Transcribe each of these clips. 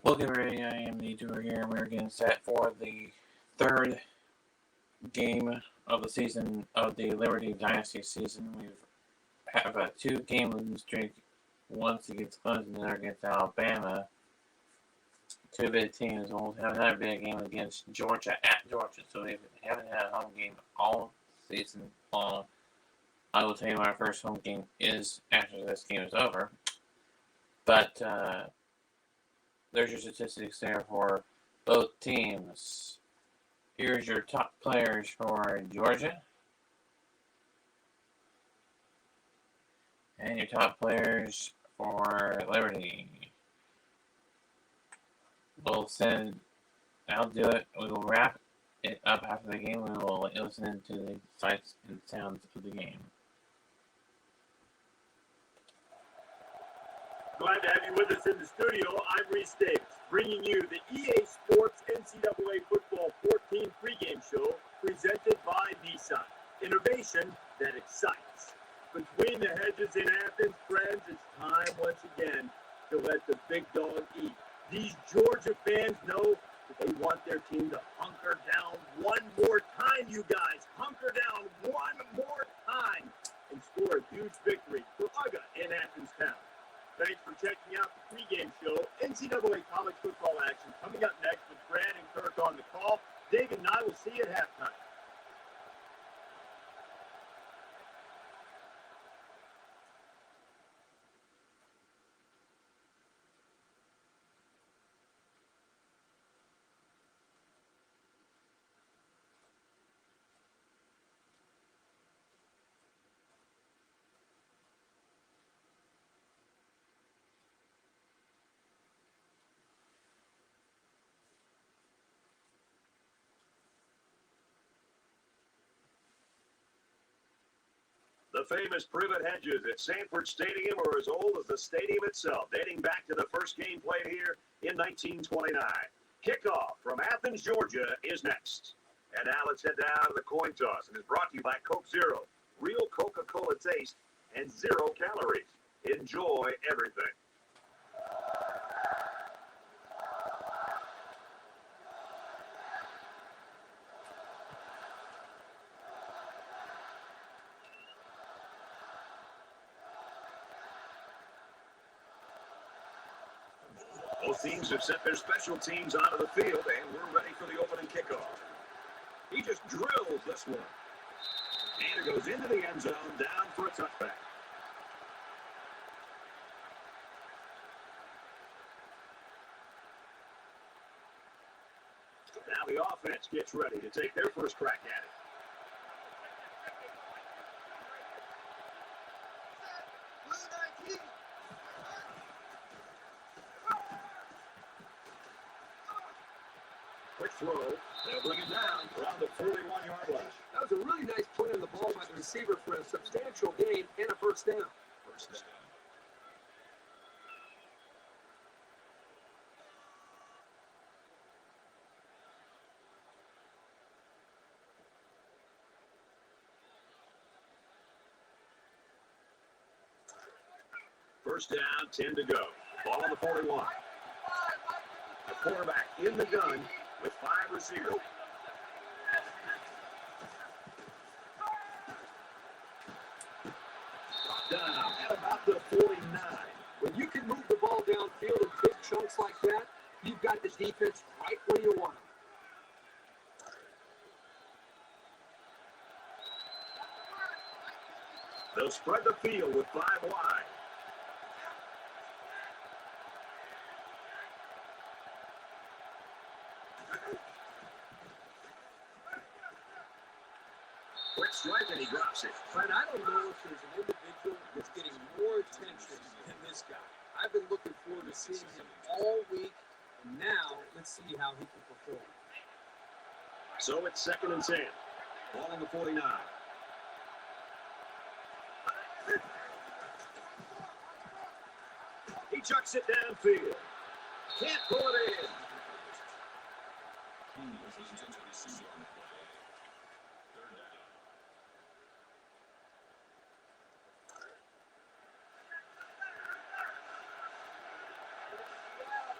Well, get ready. I am the tour here. We're getting set for the third game of the season of the Liberty Dynasty season. We have a 2-game losing streak. Once against Clemson, another against Alabama. Two big teams. We'll have another big game against Georgia at Georgia. So we haven't had a home game all season long. I will tell you my first home game is after this game is over. But there's your statistics there for both teams. Here's your top players for Georgia. And your top players for Liberty. We'll send, I'll do it. We will wrap it up after the game. We will listen to the sights and sounds of the game. Glad to have you with us in the studio. I'm Reese Davis, bringing you the EA Sports NCAA Football 14 pregame show presented by Nissan. Innovation that excites. Between the hedges in Athens, friends, it's time once again to let the big dog eat. These Georgia fans know that they want their team to hunker down one more time, you guys. Hunker down one more time and score a huge victory for UGA in Athens Town. Thanks for checking out the pregame show. NCAA college football action coming up next with Brad and Kirk on the call. David and I will see you at halftime. The famous privet hedges at Sanford Stadium are as old as the stadium itself, dating back to the first game played here in 1929. Kickoff from Athens, Georgia is next. And now let's head down to the coin toss, and it's brought to you by Coke Zero. Real Coca-Cola taste and 0 calories. Enjoy everything. Both teams have sent their special teams onto the field, and we're ready for the opening kickoff. He just drills this one. And it goes into the end zone, down for a touchback. Now the offense gets ready to take their first crack at it. Quick throw. They'll bring it down around the 41-yard line. That was a really nice play on the ball by the receiver for a substantial gain and a first down. First down, 10 to go. Ball on the 41. The quarterback in the gun with 5 receivers. Down at about the 49. When you can move the ball downfield in big chunks like that, you've got the defense right where you want them. They'll spread the field with 5 wide. Quick strike, and he drops it. But I don't know if there's an individual that's getting more attention than this guy. I've been looking forward to seeing him all week, and now let's see how he can perform. So it's 2nd and 10. Ball on the 49. He chucks it downfield. Can't pull it in.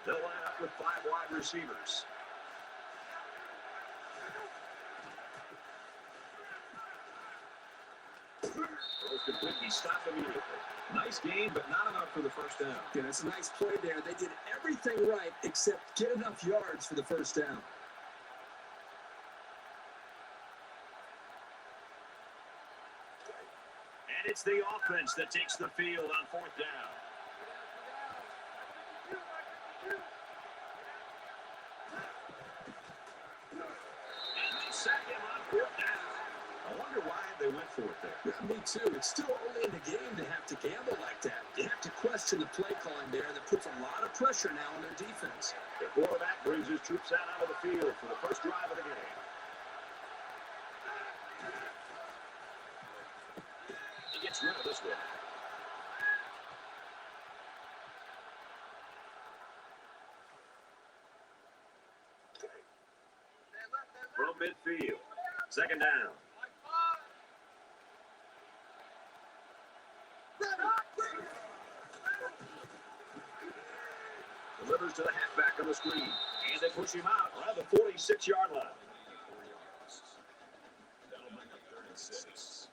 They'll line up with 5 wide receivers. Throws complete. He stopped immediately. Nice gain, but not enough for the first down. Yeah, that's a nice play there. They did everything right except get enough yards for the first down. And it's the offense that takes the field on 4th down. And they sack him on 4th down. I wonder why they went for it there. Yeah, me too. It's still early in the game to have to gamble like that. You have to question the play calling there. That puts a lot of pressure now on their defense. The quarterback brings his troops out onto the field for the first drive of the game. He gets rid of this one. From midfield, 2nd down. Delivers to the halfback on the screen. And they push him out around the 46-yard line. That'll bring up 36.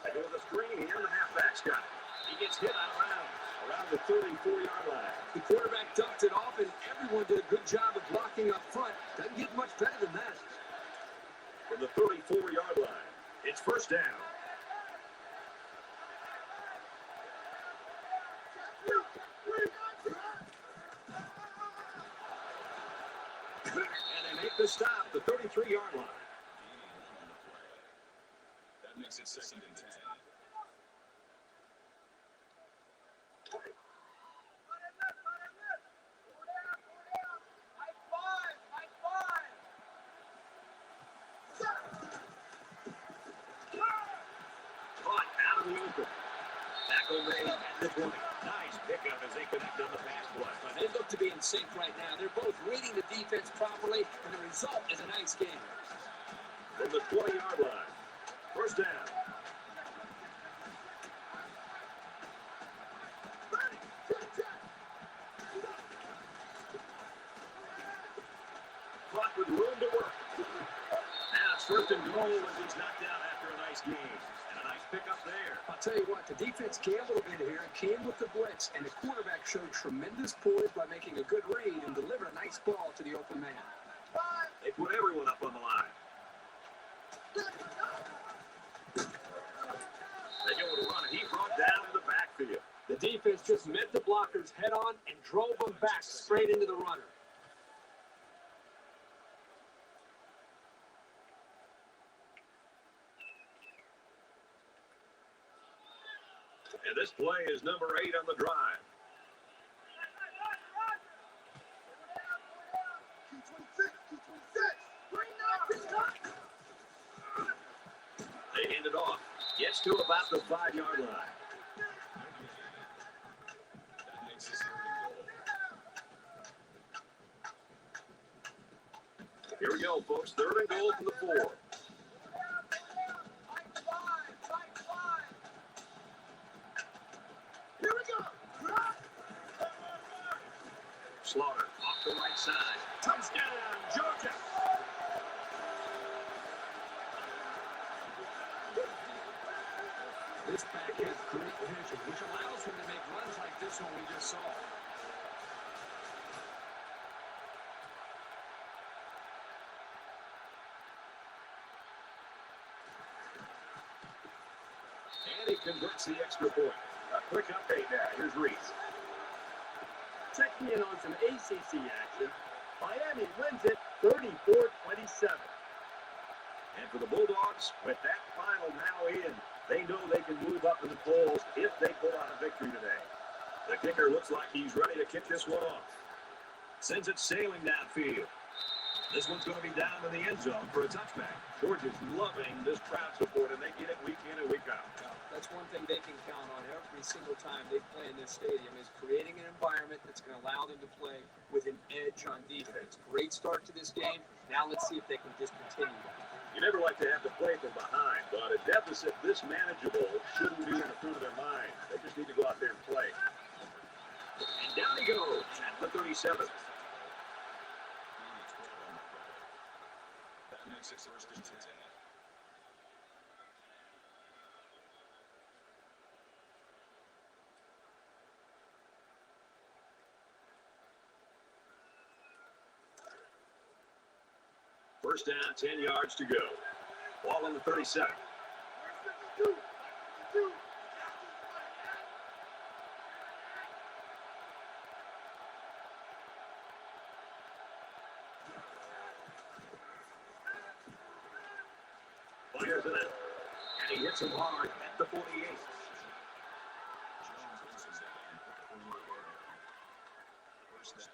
They go to the screen here, and the halfback's got it. He gets hit out of bounds around the 34-yard line. The quarterback dumped it off, and everyone did a good job of blocking up front. Doesn't get much better than that. From the 34-yard line, it's 1st down. And they make the stop, the 33-yard line. That makes it 2nd and 10. Caught out of the open. Tackle made at the 20. Nice pickup as they connect on the pass play. But they look to be in sync right now. They're both reading the defense properly, and the result is a nice game. From the 20-yard line, 1st down. Clock with room to work. Now it's 1st and goal as he's knocked down after a nice game. And a nice pickup there. I'll tell you what, the defense gambled a bit here and came with the blitz, and the quarterback showed tremendous poise by making a good read and delivered a nice ball to the open man. They put everyone up on the line. They go to run, and he brought down in the backfield. The defense just met the blockers head on and drove them back straight into the runner. And this play is number 8 on the drive. They hand it off. Gets to about the 5-yard line. Here we go, folks. 3rd and goal from the 4. Slaughter off the right side. Touchdown, Georgia. This back has great vision, which allows him to make runs like this one we just saw. And he converts the extra point. A quick update now. Here's Reese. Checking in on some ACC action. Miami wins it 34-27. And for the Bulldogs, with that final now in, they know they can move up in the polls if they pull out a victory today. The kicker looks like he's ready to kick this one off. Sends it sailing downfield. This one's going to be down in the end zone for a touchback. Georgia's loving this crowd support, and they get it week in and week out. That's one thing they can count on every single time they play in this stadium is creating an environment that's going to allow them to play with an edge on defense. Great start to this game. Now let's see if they can just continue that. You never like to have to play from behind, but a deficit this manageable shouldn't be in the front of their mind. They just need to go out there and play. And down he goes at the 37. That makes it first and 10. First down, 10 yards to go. Ball on the 37. Fires it out. And he hits him hard at the 48. First down.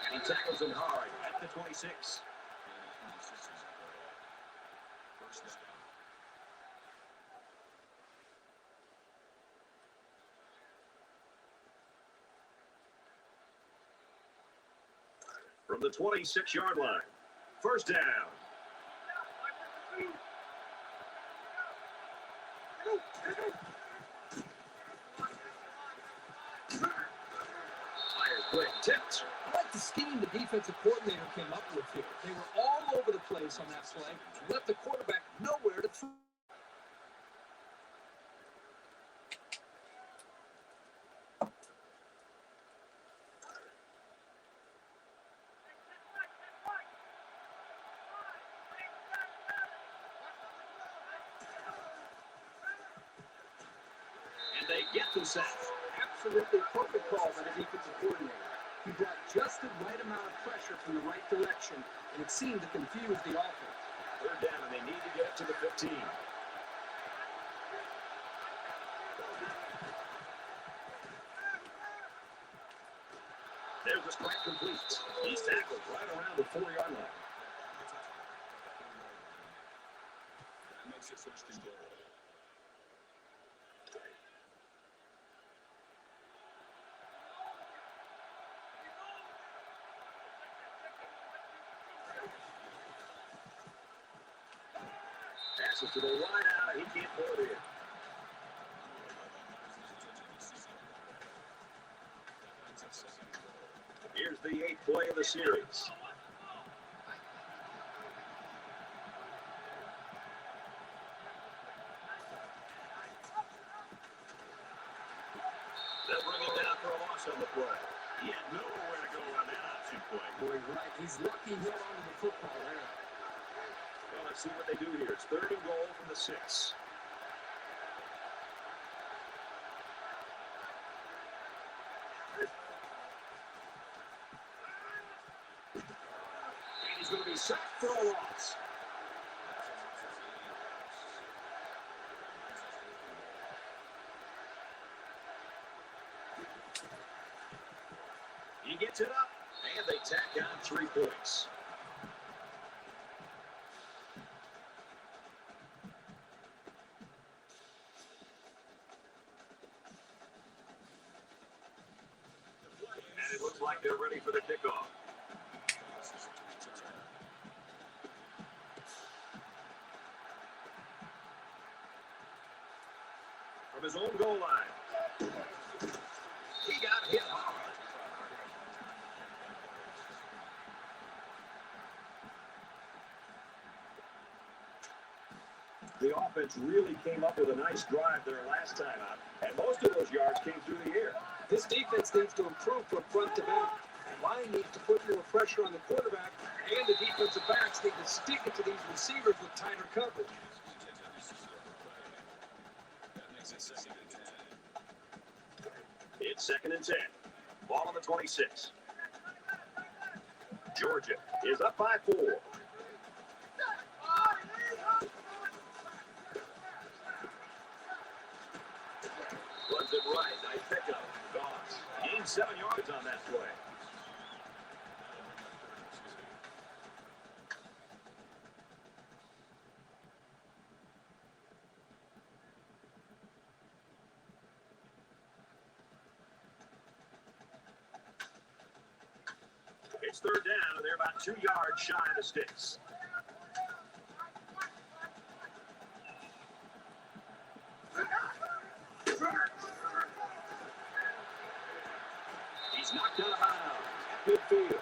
And he tackles him hard at the 26. First down. From the 26-yard line. First down. Fires quick, tipped. I like the scheme the defensive coordinator came up with here. They were all over the place on that play, left the quarterback nowhere to throw. And they get the sack. Absolutely perfect call by the defensive coordinator. He brought just the right amount of pressure from the right direction, and it seemed to confuse the offense. Third down, and they need to get it to the 15. There's the strike complete. He's tackled right around the 4-yard line. That makes it first and goal. Passes to the wide out. He can't pull it in. Here's the 8th play of the series. They'll bring him down for a loss on the play. He had nowhere to go on that option play. Boy, right. He's lucky he held onto the football there. Well, let's see what they do here. It's 3rd and goal from the 6. And he's going to be sacked for a loss. He gets it up, and they tack on 3 points. And it looks like they're ready for the kickoff. From his own goal line. He got hit hard. The offense really came up with a nice drive there last time out, and most of those yards came through the air. This defense needs to improve from front to back. The line needs to put more pressure on the quarterback, and the defensive backs need to stick it to these receivers with tighter coverage. It's 2nd and 10. Ball on the 26. Georgia is up by 4. Runs it right. Nice pickup. Goss gains gained 7 yards on that play. It's third down, and they're about 2 yards shy of the sticks. He's knocked out of bounds at midfield.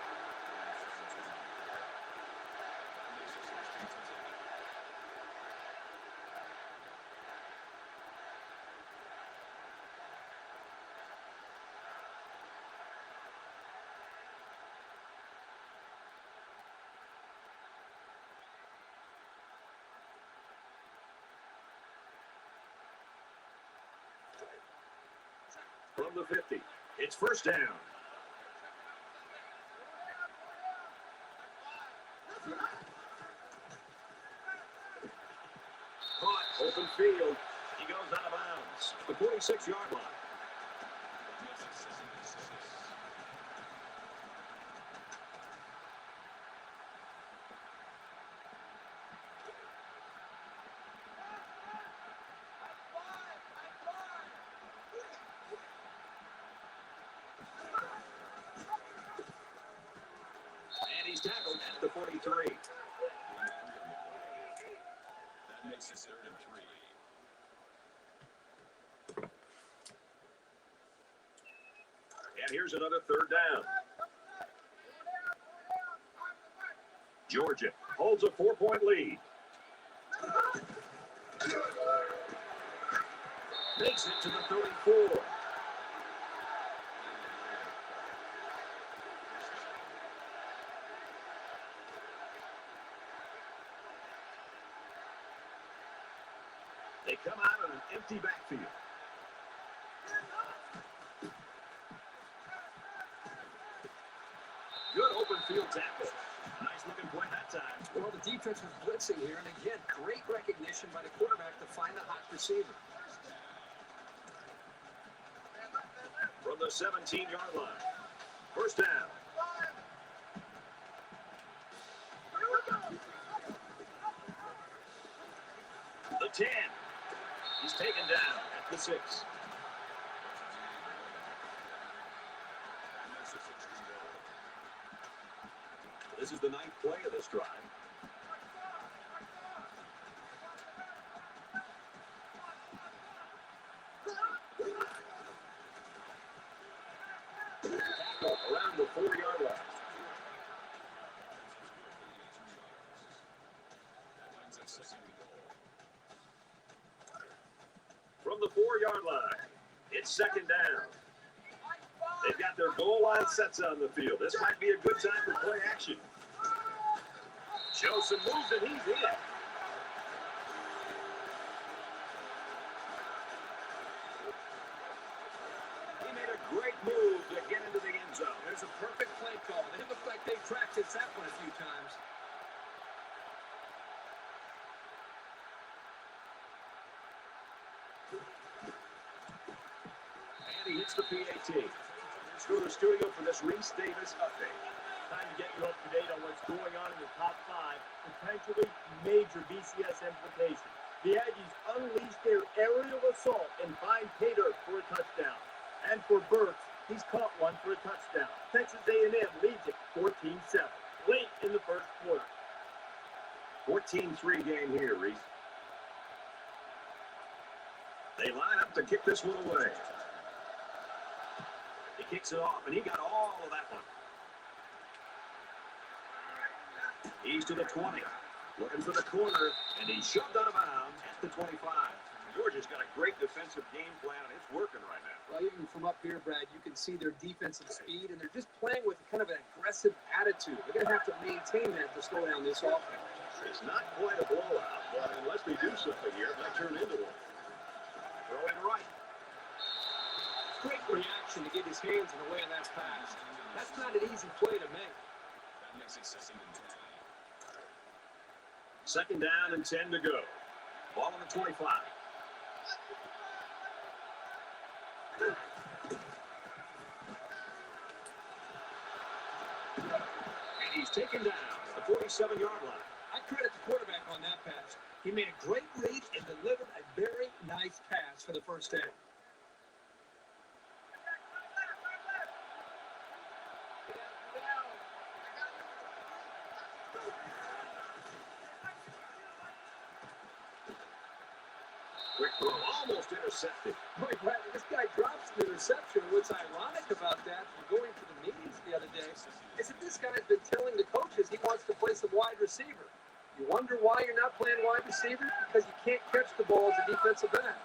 From the 50, it's first down. Caught, open field. He goes out of bounds. The 46-yard line. And he's tackled at the 43. That makes it 3rd and 3. And here's another third down. Georgia holds a 4-point lead. Makes it to the 34. They come out on an empty backfield. Good open field tackle. Nice looking play that time. Well, the defense was blitzing here, and again, great recognition by the quarterback to find the hot receiver. From the 17-yard line. First down. The 10. He's taken down at the 6. This is the 9th play of this drive. Tackle around the 4-yard line. From the 4-yard line, it's second down. They've got their goal line sets on the field. This might be a good time for play action. Shows some moves and he's in. He made a great move to get into the end zone. There's a perfect play call. They look like they practiced that one a few times. And he hits the PAT. Let's go to the studio for this Reese Davis update. Time to get you up to date on what's going on in the top 5, potentially major BCS implications. The Aggies unleashed their aerial assault and find pay dirt for a touchdown. And for Burks, he's caught one for a touchdown. Texas A&M leads it 14-7 late in the first quarter. 14-3 game here, Reese. They line up to kick this one away. He kicks it off, and he got all of that one. He's to the 20, looking for the corner, and he's shoved out of bounds at the 25. Georgia's got a great defensive game plan, and it's working right now. Well, even from up here, Brad, you can see their defensive speed, and they're just playing with kind of an aggressive attitude. They're going to have to maintain that to slow down this offense. It's not quite a blowout, but unless they do something here, it might turn into one. Throw it right. Great reaction to get his hands in the way of that pass. That's not an easy play to make. That makes it 2nd and 10. Second down and 10 to go. Ball on the 25. taken down at the 47-yard line. I credit the quarterback on that pass. He made a great read and delivered a very nice pass for the first down. Quick throw, almost intercepted. Boy, Brad, this guy drops the interception. What's ironic about that, from going to the meetings the other day, is that this guy's been telling the coaches he wants to play some wide receiver. You wonder why you're not playing wide receiver? Because you can't catch the ball as a defensive back.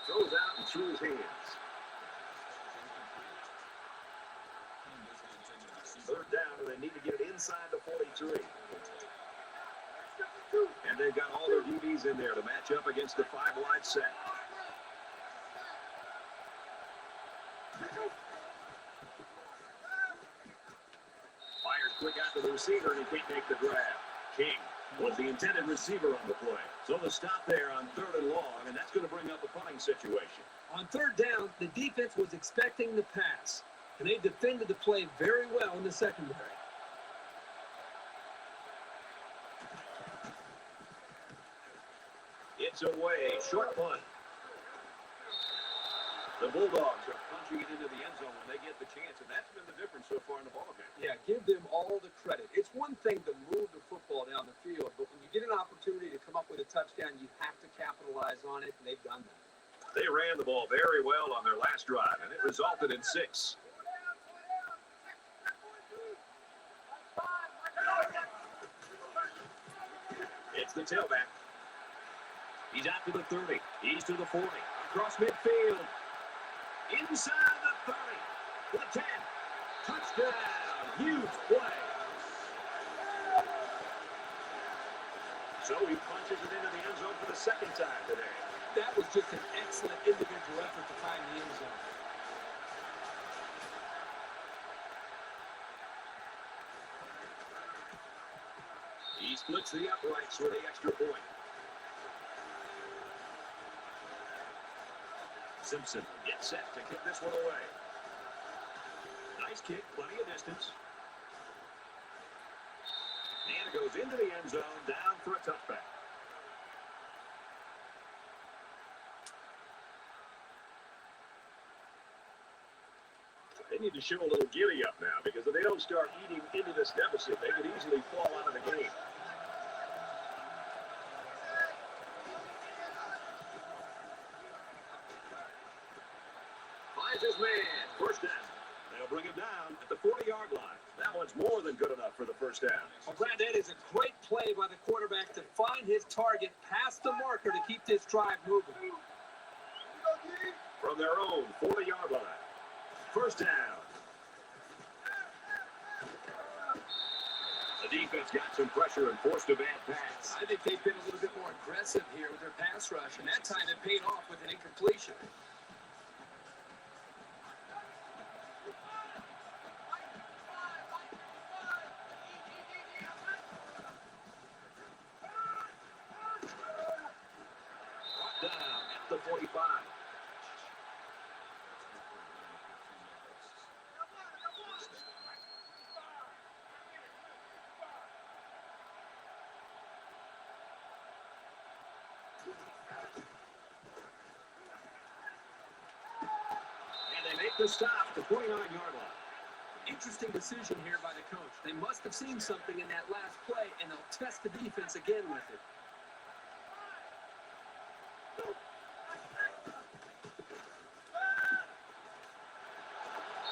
Throws out and through his hands. Third down, and they need to get it inside the 43. And they've got all their DBs in there to match up against the 5-wide set. Fires quick out to the receiver, and he can't make the grab. King was the intended receiver on the play. So the stop there on 3rd and long, and that's going to bring up a punting situation. On 3rd down, the defense was expecting the pass, and they defended the play very well in the secondary. It's away, short punt. The Bulldogs are punching it into the end zone when they get the chance, and that's been the difference so far in the ballgame. Yeah, give them all the credit. It's one thing to move the football down the field, but when you get an opportunity to come up with a touchdown, you have to capitalize on it, and they've done that. They ran the ball very well on their last drive, and it resulted in 6. It's the tailback. He's out to the 30. He's to the 40. Across midfield. Inside the 30. To the 10. Touchdown. Huge play. So he punches it into the end zone for the second time today. That was just an excellent individual effort to find the end zone. He splits the uprights for the extra point. Simpson gets set to kick this one away. Nice kick, plenty of distance. And it goes into the end zone, down for a touchback. They need to show a little giddy up now, because if they don't start eating into this deficit, they could easily fall out of the game. Finds his man. First down. They'll bring him down at the 40-yard line. That one's more than good enough for the first down. Well, Brad, that is a great play by the quarterback to find his target past the marker to keep this drive moving. From their own 40-yard line. First down. The defense got some pressure and forced a bad pass. I think they've been a little bit more aggressive here with their pass rush, and that time it paid off with an incompletion. Brought down at the 45. The stop, the 49-yard line. Interesting decision here by the coach. They must have seen something in that last play, and they'll test the defense again with it.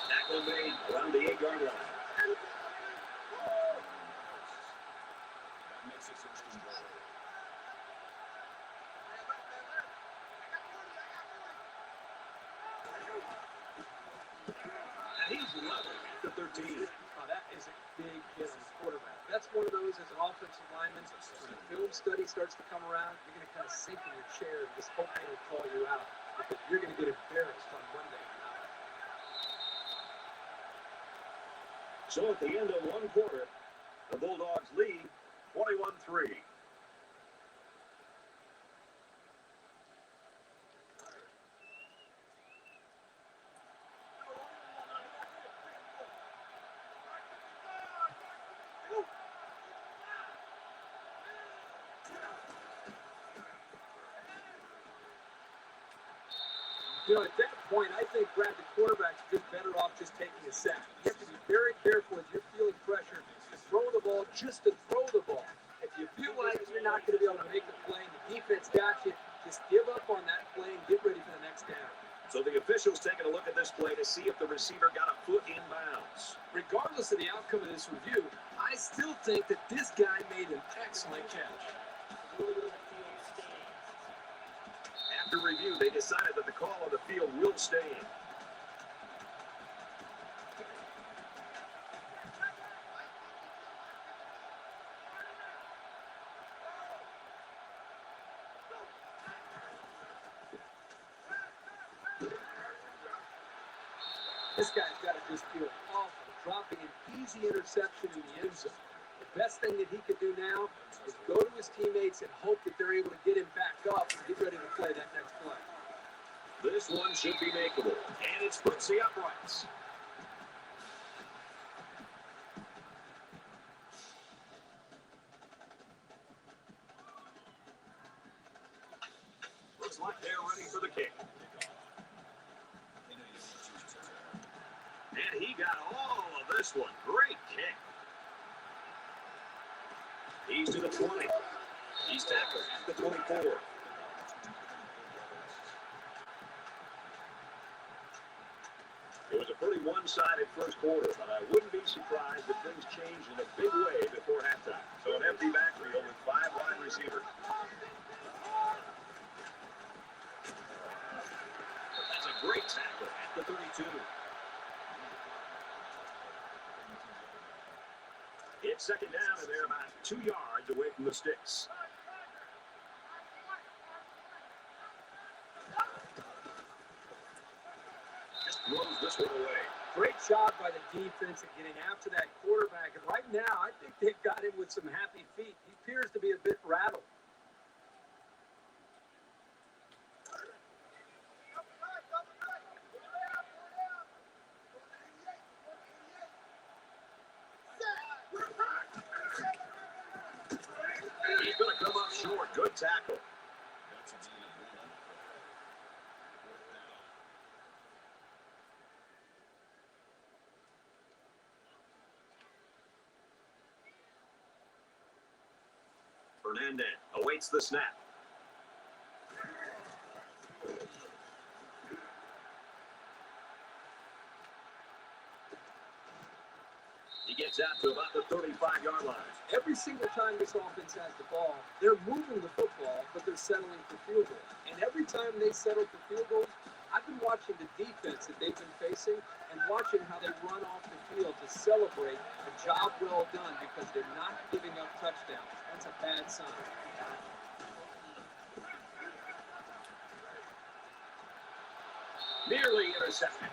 Tackle made around the 8-yard line. That makes it 16 ball. He's level at the 13. Oh, that is a big hit on the quarterback. That's one of those as an offensive lineman. When the film study starts to come around, you're going to kind of sink in your chair and just hope they don't call you out, because you're going to get embarrassed on Monday night. So at the end of one quarter, the Bulldogs lead 21-3. At that point, I think, Brad, the quarterback's just better off just taking a sack. You have to be very careful as you're feeling pressure to throw the ball just to throw the ball. If you feel like you're not going to be able to make the play and the defense got you, just give up on that play and get ready for the next down. So the officials taking a look at this play to see if the receiver got a foot in bounds. Regardless of the outcome of this review, I still think that this guy made an excellent catch. After review, they decided that the call on the field will stand. This guy's got to just feel awful, dropping an easy interception in the end zone. The best thing that he can do now is go to his teammates and hope that they're able to get him back up and get ready to play that next play. This one should be makeable, and it's puts the uprights. Looks like they're ready for the kick. And he got all of this one. Great kick. He's to the 20. He's tackled at the 24. It was a pretty one-sided first quarter, but I wouldn't be surprised if things changed in a big way before halftime. So an empty backfield with 5 wide receivers. That's a great tackle at the 32. It's second down, and they're about 2 yards away from the sticks. Just throws this one away. Great job by the defense at getting after that quarterback. And right now, I think they've got him with some happy feet. He appears to be a bit rattled. He's going to come up short. Good tackle. Fernandez awaits the snap. He gets out to about the 35-yard line. Every single time this offense has the ball, they're moving the football, but they're settling for field goals. And every time they settle for field goals, I've been watching the defense that they've been facing and watching how they run off the field to celebrate a job well done because they're not giving up touchdowns. That's a bad sign. Nearly intercepted.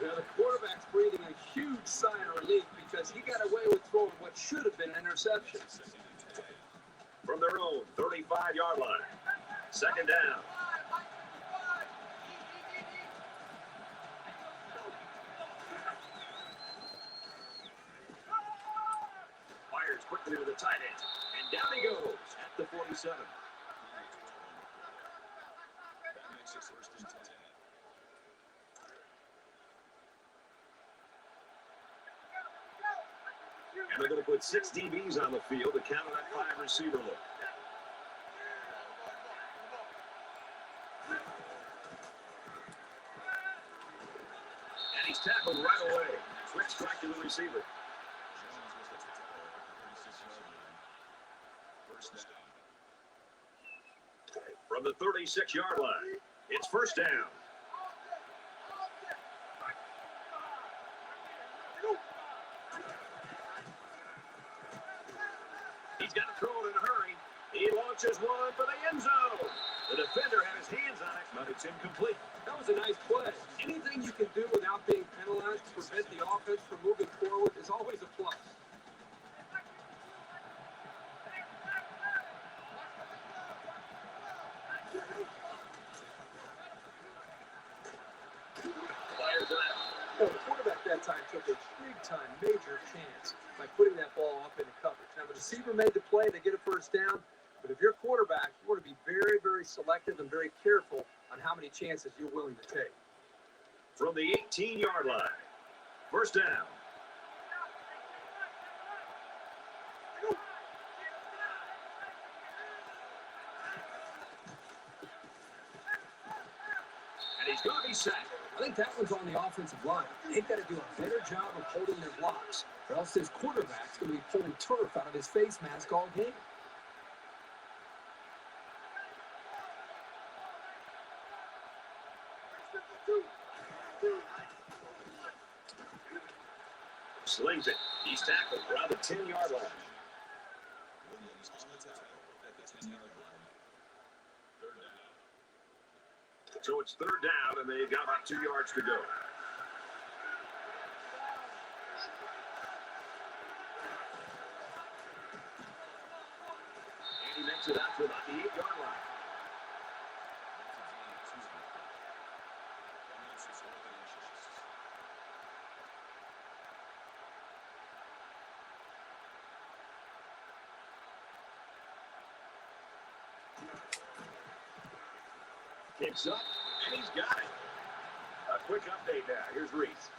The quarterback's breathing a huge sigh of relief because he got away with throwing what should have been an interception. From their own 35-yard line. Second down. Fires quickly to the tight end. And down he goes at the 47. That makes it first and 10. And they're going to put 6 DBs on the field to counter that 5 receiver look. And he's tackled right away. Quick strike to the receiver. First down. From the 36-yard line, it's first down. He's got to throw it in a hurry. He launches one for the end zone. The defender had his hands on it, but it's incomplete. That was a nice play. Anything you can do without being penalized to prevent the offense from moving forward is always a plus. Fires it out. The quarterback that time took a big-time major chance by putting that ball up into coverage. Now, the receiver made the play. They get a first down. But if you're a quarterback, you want to be very, very selective and very careful on how many chances you're willing to take. From the 18-yard line. First down. And he's going to be sacked. I think that one's on the offensive line. They've got to do a better job of holding their blocks, or else this quarterback's going to be pulling turf out of his face mask all game. Slings it. He's tackled around the 10-yard line. Williams on the tackle at the 10-yard line. Third down. So it's third down, and they've got about 2 yards to go. And he makes it out to about the 8-yard line. Kicks up, and he's got it. A quick update now. Here's Reese.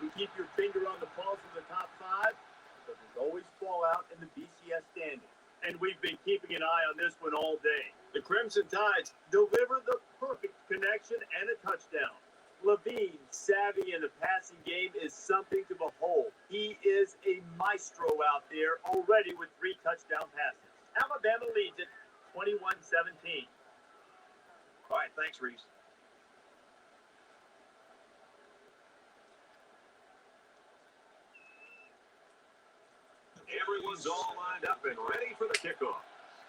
You keep your finger on the pulse of the top 5, but there's always fallout in the BCS standings. And we've been keeping an eye on this one all day. The Crimson Tides deliver the perfect connection and a touchdown. Levine, savvy in the passing game, is something to behold. He is a maestro out there already with 3 touchdown passes. Alabama leads it 21-17. All right, thanks, Reese. Everyone's all lined up and ready for the kickoff.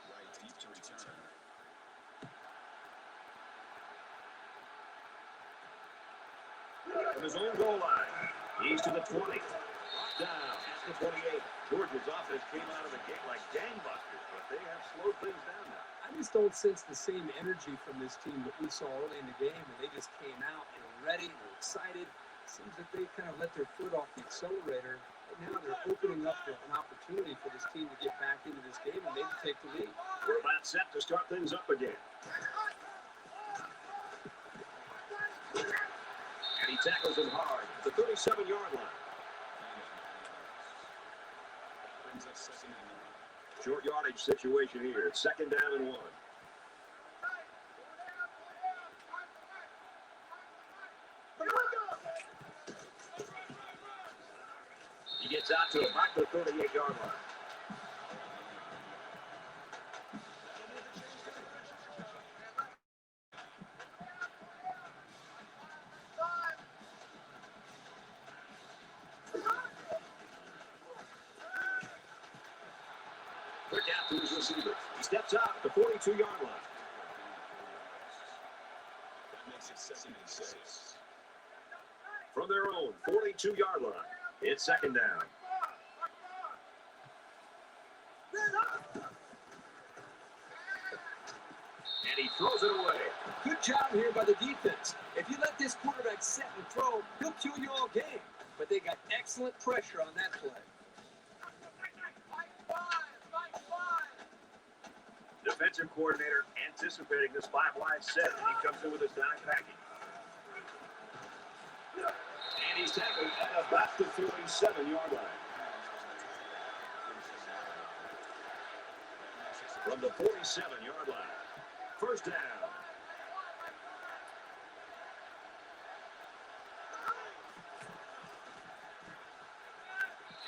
Right deep to return. From his own goal line, he's to the 20. Brought down at the 28. Georgia's offense came out of the gate like gangbusters, but they have slowed things down now. I just don't sense the same energy from this team that we saw early in the game, and they just came out and were ready and were excited. Seems that they kind of let their foot off the accelerator. And now they're opening up an opportunity for this team to get back into this game and maybe take the lead. We're about set to start things up again. And he tackles him hard at the 37-yard line. Brings up second and 1. Short yardage situation here. It's second down and 1. He gets out to about the 38-yard line. Quick out to his receiver. He steps out at the 42-yard line. That makes it second and 6. From their own 42-yard line, it's second down. And he throws it away. Good job here by the defense. If you let this quarterback set and throw, he'll kill you all game. But they got excellent pressure on that play. Defensive coordinator anticipating this 5-wide set, and he comes in with his dime package. And he's tackled at about the 37-yard line. From the 47-yard line. First down.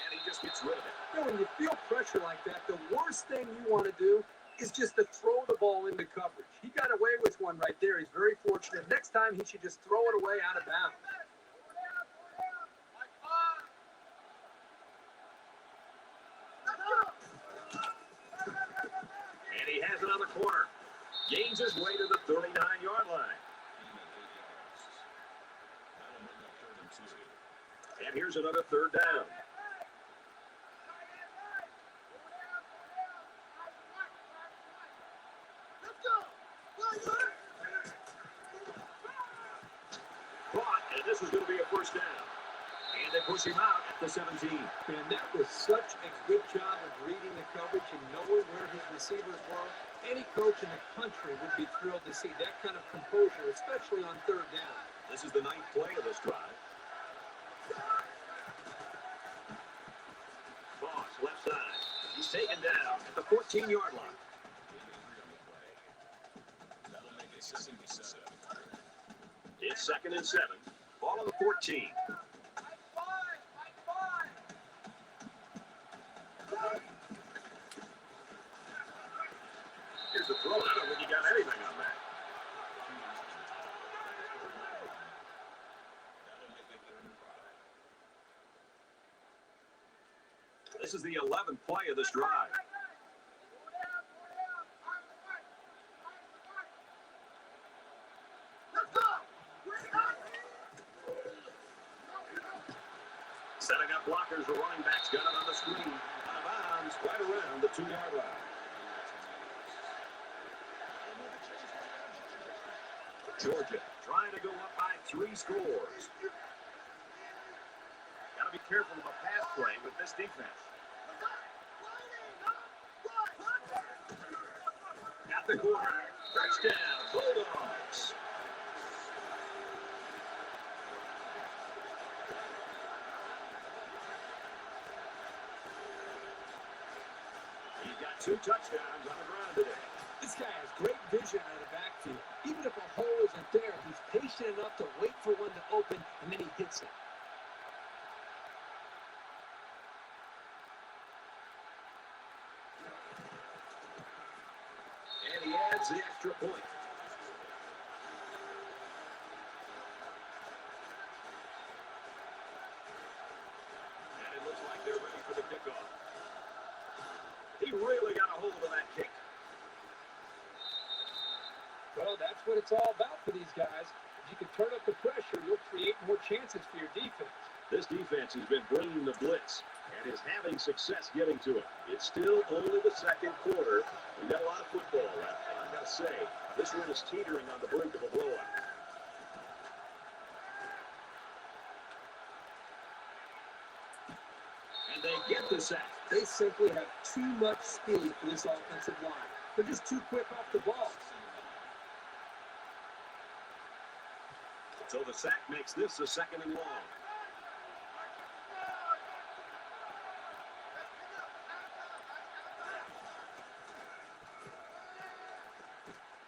And he just gets rid of it. You know, when you feel pressure like that, the worst thing you want to do is just to throw the ball into coverage. He got away with one right there. He's very fortunate. Next time, he should just throw it away out of bounds. And he has it on the corner. Gains his way to the 39-yard line. And here's another third down. Caught, and this is going to be a first down. And they push him out at the 17. And that was such a good job of reading the coverage and knowing where his receivers were. Any coach in the country would be thrilled to see that kind of composure, especially on third down. This is the 9th play of this drive. Boss, left side. He's taken down at the 14-yard line. That'll make it 67. It's 2nd and 7. Ball on the 14. Here's the throw. I don't think he got anything on that. This is the 11th play of this drive. Setting up blockers, the running back's got it on the screen. Out of bounds, right around the 2-yard line. Georgia trying to go up by 3 scores. Got to be careful of a pass play with this defense. At the corner, touchdown, Bulldogs. He's got 2 touchdowns on the ground today. This guy has great vision out of the backfield. Even if a hole isn't there, he's patient enough to wait for one to open, and then he hits it. And he adds the extra point. And it looks like they're ready for the kickoff. He really got a hold of that kick. Well, that's what it's all about for these guys. If you can turn up the pressure, you'll create more chances for your defense. This defense has been bringing the blitz and is having success getting to it. It's still only the 2nd quarter. We've got a lot of football left, and I've got to say, this one is teetering on the brink of a blowout. And they get the sack. They simply have too much speed for this offensive line. They're just too quick off the ball. So the sack makes this a 2nd and long.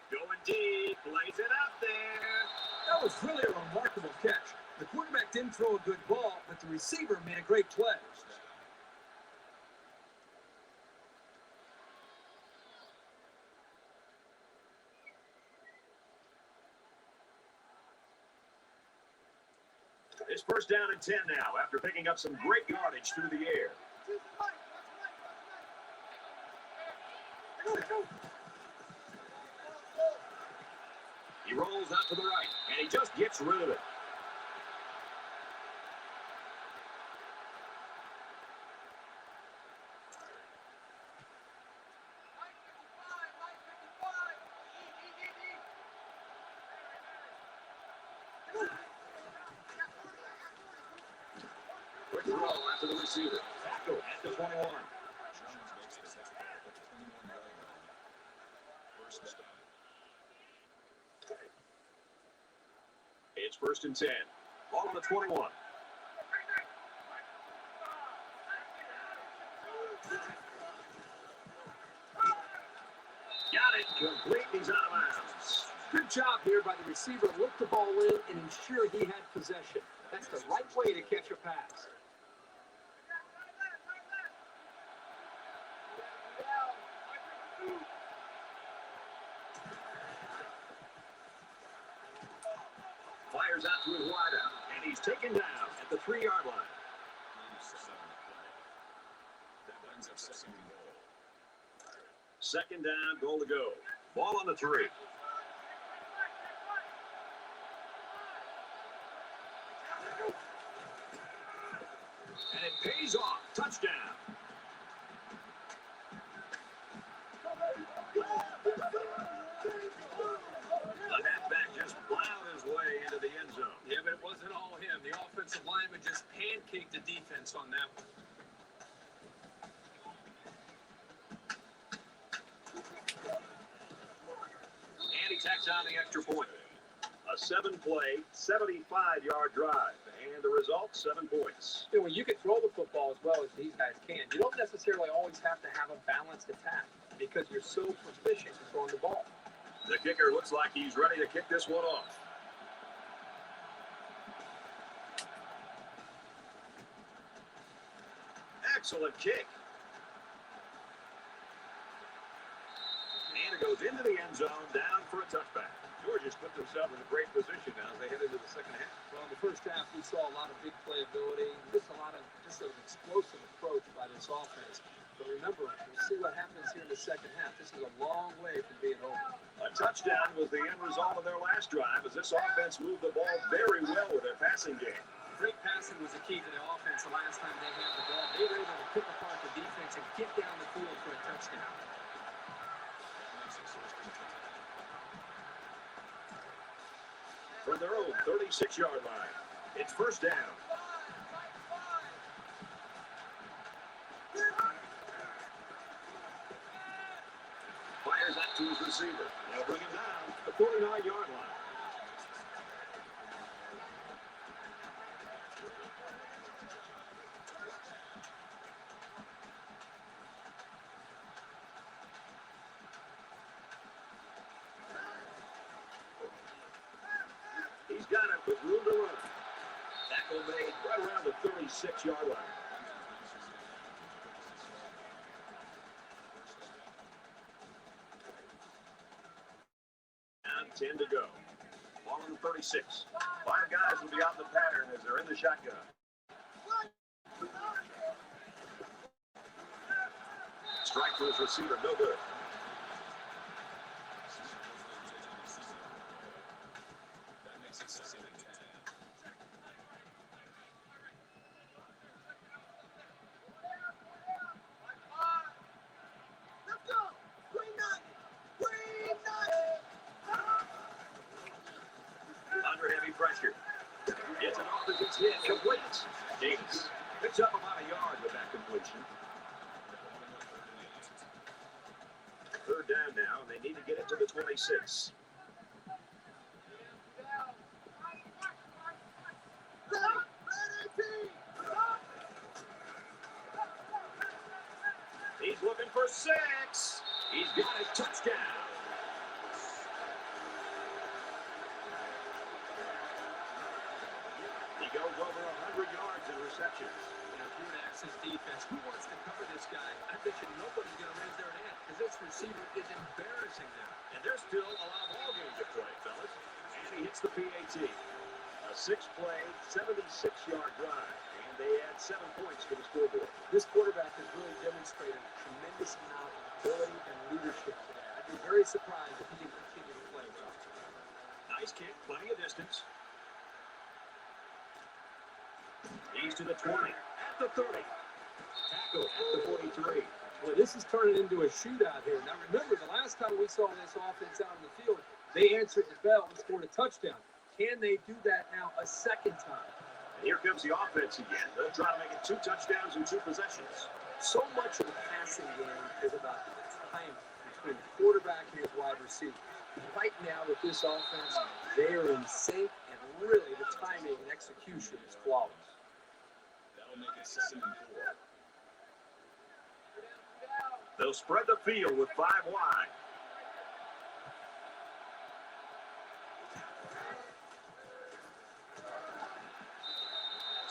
Going deep, lays it out there. That was really a remarkable catch. The quarterback didn't throw a good ball, but the receiver made a great play. It's 1st down and 10 now after picking up some great yardage through the air. He rolls out to the right, and he just gets rid of it. Quick throw after the receiver. Tackle at the 21. It's 1st and 10. Ball on the 21. Got it. Complete. He's out of bounds. Good job here by the receiver. Look the ball in and ensure he had possession. That's the right way to catch a pass. Fires out to his wideout, and he's taken down at the 3-yard line. That brings up 2nd and goal. 2nd down, goal to go. Ball on the 3. And it pays off. Touchdown. The halfback just plowed his way into the end zone. Yeah, but it wasn't all him. The offensive lineman just pancaked extra point. A 7-play, 75-yard drive. And the result, 7 points. When you can throw the football as well as these guys can, you don't necessarily always have to have a balanced attack because you're so proficient in throwing the ball. The kicker looks like he's ready to kick this one off. Excellent kick. And it goes into the end zone, down for a touchback. Georgia's put themselves in a great position now as they head into the second half. Well, in the first half, we saw a lot of big playability, just an explosive approach by this offense. But remember, we'll see what happens here in the second half. This is a long way from being over. A touchdown was the end result of their last drive as this offense moved the ball very well with their passing game. Great passing was the key to the offense the last time they had the ball. They were able to pick apart the defense and get down the field for a touchdown. From their own 36-yard line, it's first down. Fires out to his receiver. They'll bring him down to the 49-yard line. He's got it with room to run. Tackle made right around the 36-yard line. And 10 to go. Ball on the 36. 5 guys will be out in the pattern as they're in the shotgun. Strike to his receiver, no good. Under heavy pressure. Gets it off as it's hit. Complete. Davis picks up about a yard with that completion. Third down now, and they need to get it to the 26. He's looking for 6. He's got a touchdown. He goes over 100 yards in receptions. Good access defense. Who wants to cover this guy? I bet you nobody's going to raise their hand because this receiver is embarrassing them. And there's still a lot of ball game to play, fellas. And he hits the PAT. A 6-play, 76-yard drive. And they add 7 points to the scoreboard. This quarterback has really demonstrated a tremendous amount of ability and leadership today. I'd be very surprised if he can continue to play well. Nice kick, plenty of distance. He's to the 20, at the 30. Tackle at the 43. Well, this is turning into a shootout here. Now, remember, the last time we saw this offense out on the field, they answered the bell and scored a touchdown. Can they do that now a second time? And here comes the offense again. They'll try to make it 2 touchdowns and 2 possessions. So much of the passing game is about the time between the quarterback and his wide receiver. Right now, with this offense, they're in sync, and really the timing and execution is flawless. That'll make it 2nd and 4. They'll spread the field with 5 wide.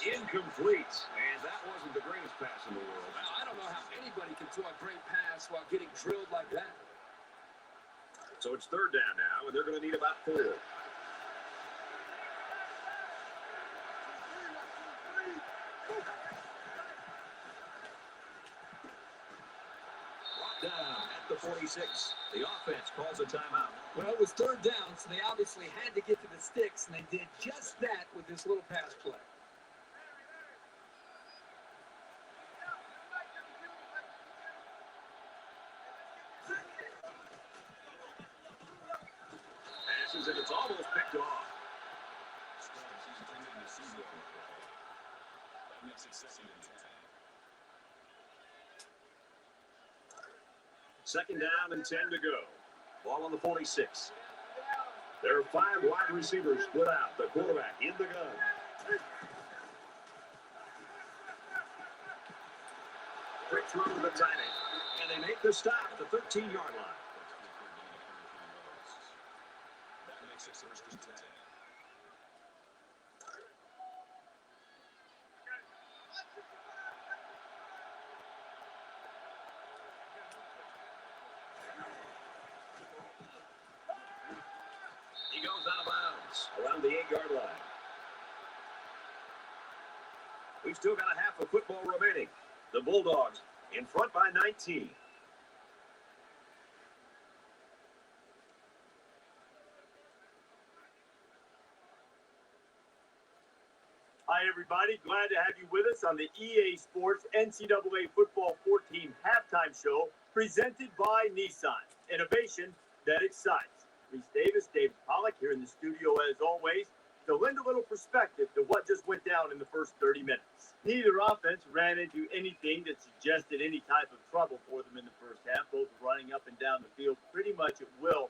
Incomplete. And that wasn't the greatest pass in the world. Well, I don't know how anybody can throw a great pass while getting drilled like that. So it's 3rd down now, and they're going to need about 4. Brought down at the 46. The offense calls a timeout. Well, it was 3rd down, so they obviously had to get to the sticks, and they did just that with this little pass play. Passes, and it's almost picked off. He's bringing the Super Bowl. That makes it 2nd and 10. 2nd down and 10 to go. Ball on the 46. There are 5 wide receivers split out. The quarterback in the gun. Quick throw to the tight end. And they make the stop at the 13-yard line. That makes it first and 10. He goes out of bounds around the 8-yard line. We've still got a half of football remaining. The Bulldogs in front by 19. Hi, everybody. Glad to have you with us on the EA Sports NCAA Football 14 halftime show presented by Nissan. Innovation that excites. Reese Davis, David Pollack here in the studio as always to lend a little perspective to what just went down in the first 30 minutes. Neither offense ran into anything that suggested any type of trouble for them in the first half, both running up and down the field pretty much at will.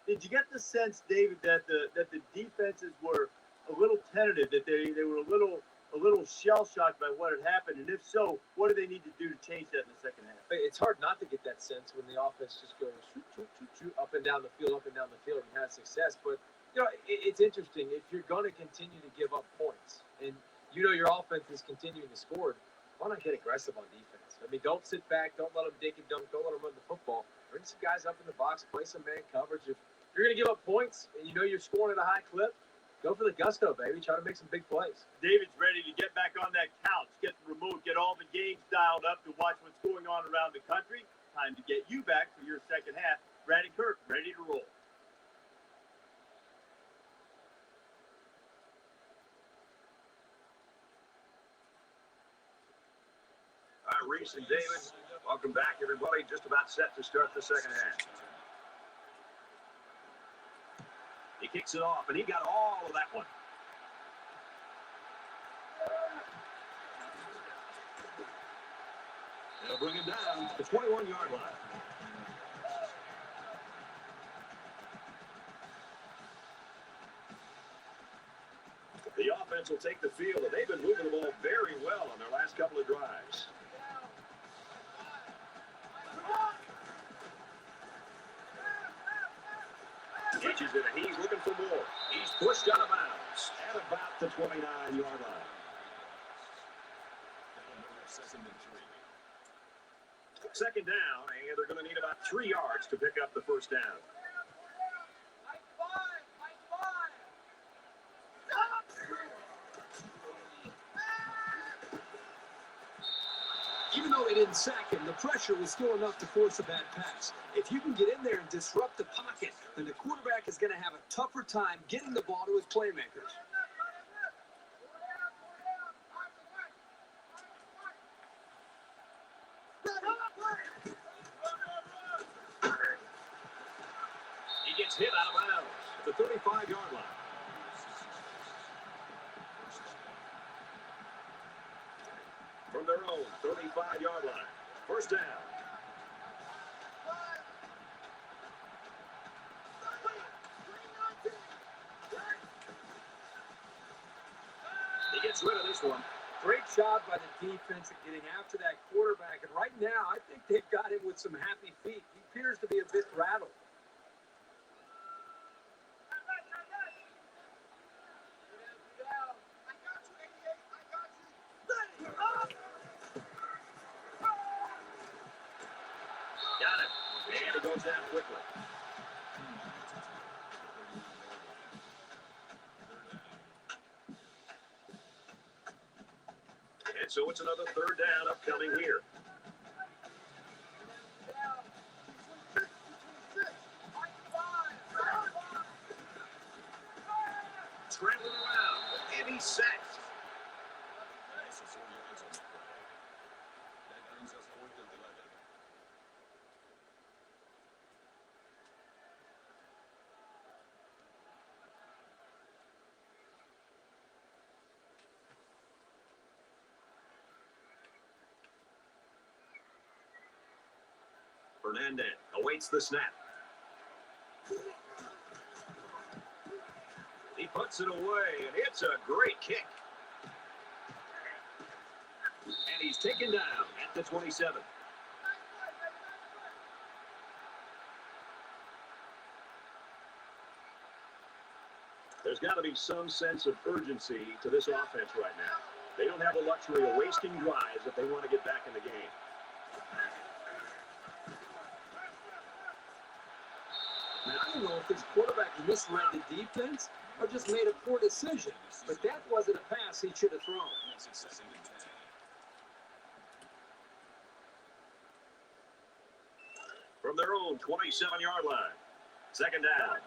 Did you get the sense, David, that the defenses were a little tentative, that they were a little shell-shocked by what had happened? And if so, what do they need to do to change that in the second half? It's hard not to get that sense when the offense just goes shoot, shoot, shoot, shoot, up and down the field, and has success. But, it's interesting. If you're going to continue to give up points and your offense is continuing to score, why not get aggressive on defense? I mean, don't sit back. Don't let them dig and dunk. Don't let them run the football. Bring some guys up in the box. Play some man coverage. If you're going to give up points and you're scoring at a high clip, go for the gusto, baby. Try to make some big plays. David's ready to get back on that couch, get the remote, get all the games dialed up to watch what's going on around the country. Time to get you back for your second half. Brad and Kirk ready to roll. All right, Reese and David, welcome back, everybody. Just about set to start the second half. He kicks it off, and he got all of that one. They'll bring him down to the 21-yard line. The offense will take the field, and they've been moving the ball very well on their last couple of drives. Catches it, and he's looking for more. He's pushed out of bounds at about the 29-yard line. Second down, and they're going to need about 3 yards to pick up the first down. Even though they didn't sack him, the pressure was still enough to force a bad pass. If you can get in there and disrupt the pocket, then the quarterback is going to have a tougher time getting the ball to his playmakers. He gets hit out of bounds at the 35-yard line. From their own 35-yard line. First down. He gets rid of this one. Great job by the defense at getting after that quarterback. And right now, I think they've got him with some happy feet. He appears to be a bit rattled. Got it. And it goes down quickly. And so it's another third down upcoming here. Scrambling around, and he's sacked. That brings us 4th and 11. Fernandez awaits the snap. Puts it away, and it's a great kick. And he's taken down at the 27. There's got to be some sense of urgency to this offense right now. They don't have the luxury of wasting drives if they want to get back in the game. Now, I don't know if this quarterback misread the defense or just made a poor decision, but that wasn't a pass he should have thrown. From their own 27-yard line. Second down.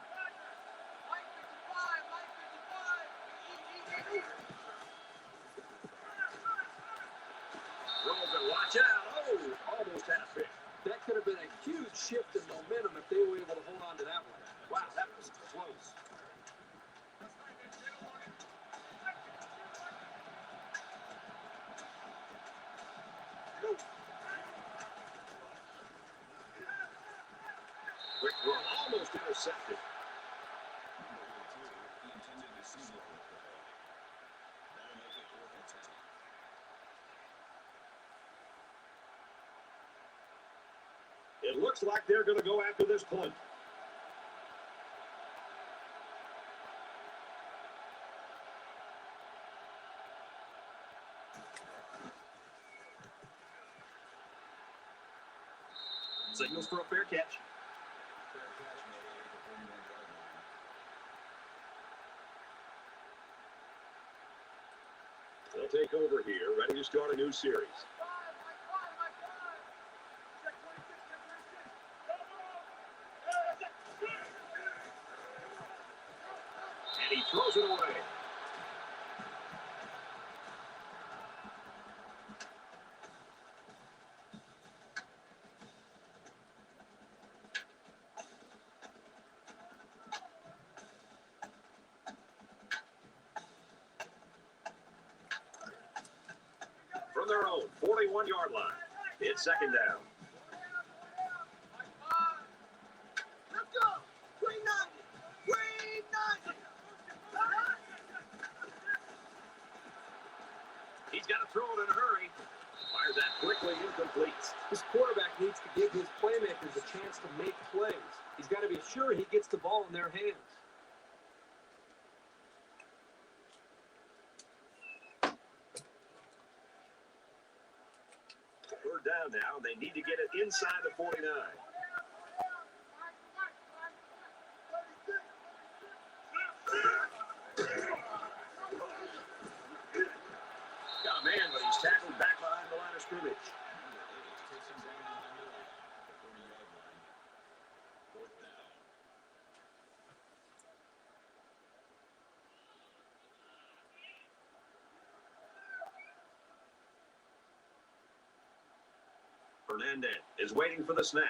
Throws it, watch out. Oh, almost had a pick. That could have been a huge shift in momentum if they were able to hold on to that one. Wow, that was close. Quick throw, almost intercepted. It looks like they're going to go after this punt. Signals for a fair catch. They'll take over here, ready to start a new series. And he throws it away. From their own 41-yard line, it's second down. He's got to throw it in a hurry. Fires that quickly, incomplete. This quarterback needs to give his playmakers a chance to make plays. He's got to be sure he gets the ball in their hands. Third down now. They need to get it inside the 49. Got a man, but he's tackled back behind the line of scrimmage. Fernandez is waiting for the snap.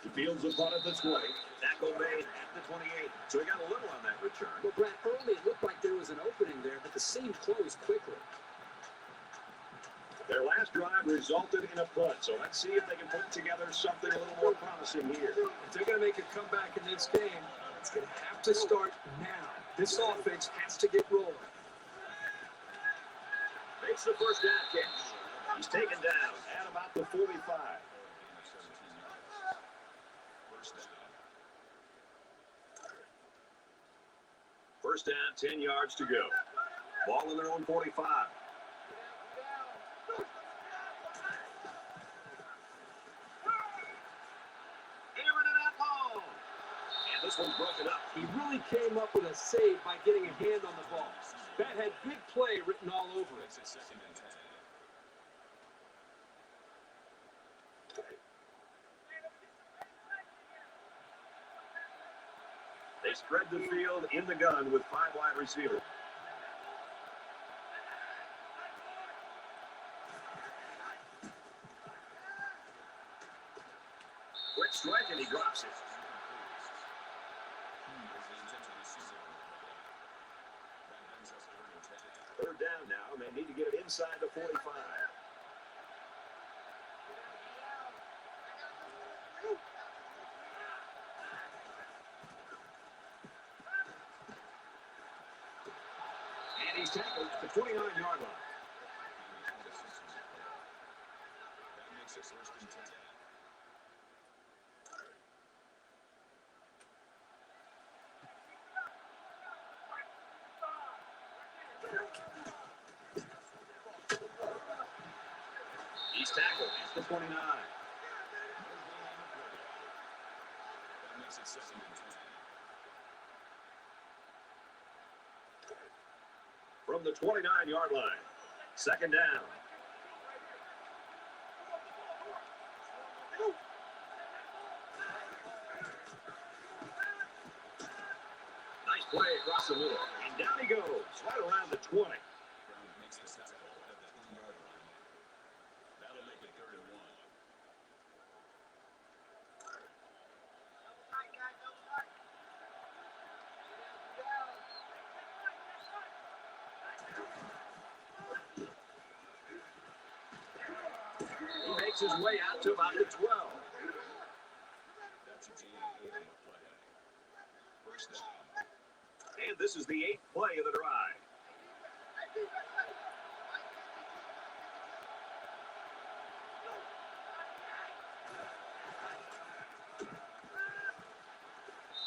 He fields the punt at the 20. Tackle made at the 28. So he got a little on that return. Well, Brad, early it looked like there was an opening there, but the seam closed quickly. Their last drive resulted in a punt, so let's see if they can put together something a little more promising here. If they're going to make a comeback in this game, it's going to have to start now. This offense has to get rolling. Makes the first down catch. He's taken down at about the 45. First down, 10 yards to go. Ball in their own 45. And this one's broken up. He really came up with a save by getting a hand on the ball. That had big play written all over it. They spread the field in the gun with 5 wide receivers. Quick strike, and he drops it. Third down now, and they need to get it inside the 45. he's tackled at the 29-yard line. That makes it first and 10. He's tackled at the 29. That makes it second and 10. From the 29-yard line. Second down. Nice play across the middle. And down he goes, right around the 20. Brown makes the tackle at the 1-yard line. That'll make it 3rd and 1. He makes his way out to about the 12. That's a gain of 8 on the play. First down. And this is the 8th play of the drive.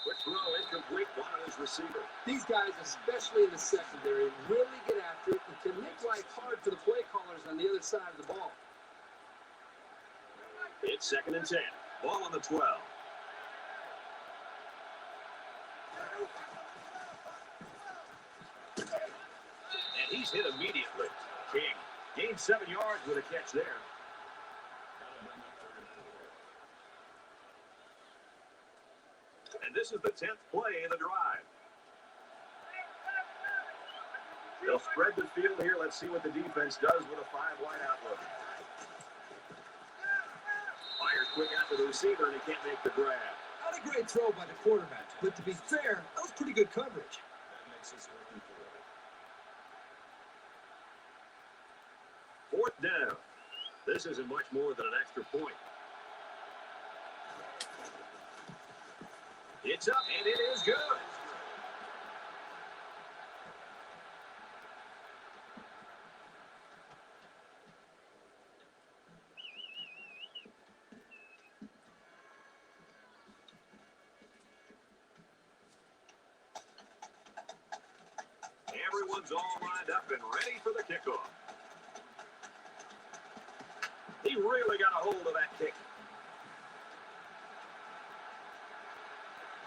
Quick throw incomplete, one on his receiver. These guys, especially in the secondary, really get after it and can make life hard for the play callers on the other side of the ball. It's 2nd and 10. Ball on the 12. And he's hit immediately. King gained 7 yards with a catch there. That'll bring up 3rd and 4. And this is the 10th play of the drive. They'll spread the field here. Let's see what the defense does with a 5-wide outlook. Fires quick out to the receiver, and he can't make the grab. Not a great throw by the quarterback, but to be fair, that was pretty good coverage. That makes it 4th and 4. 4th down. This isn't much more than an extra point. It's up, and it is good. Everyone's all lined up and ready for the kickoff. He really got a hold of that kick.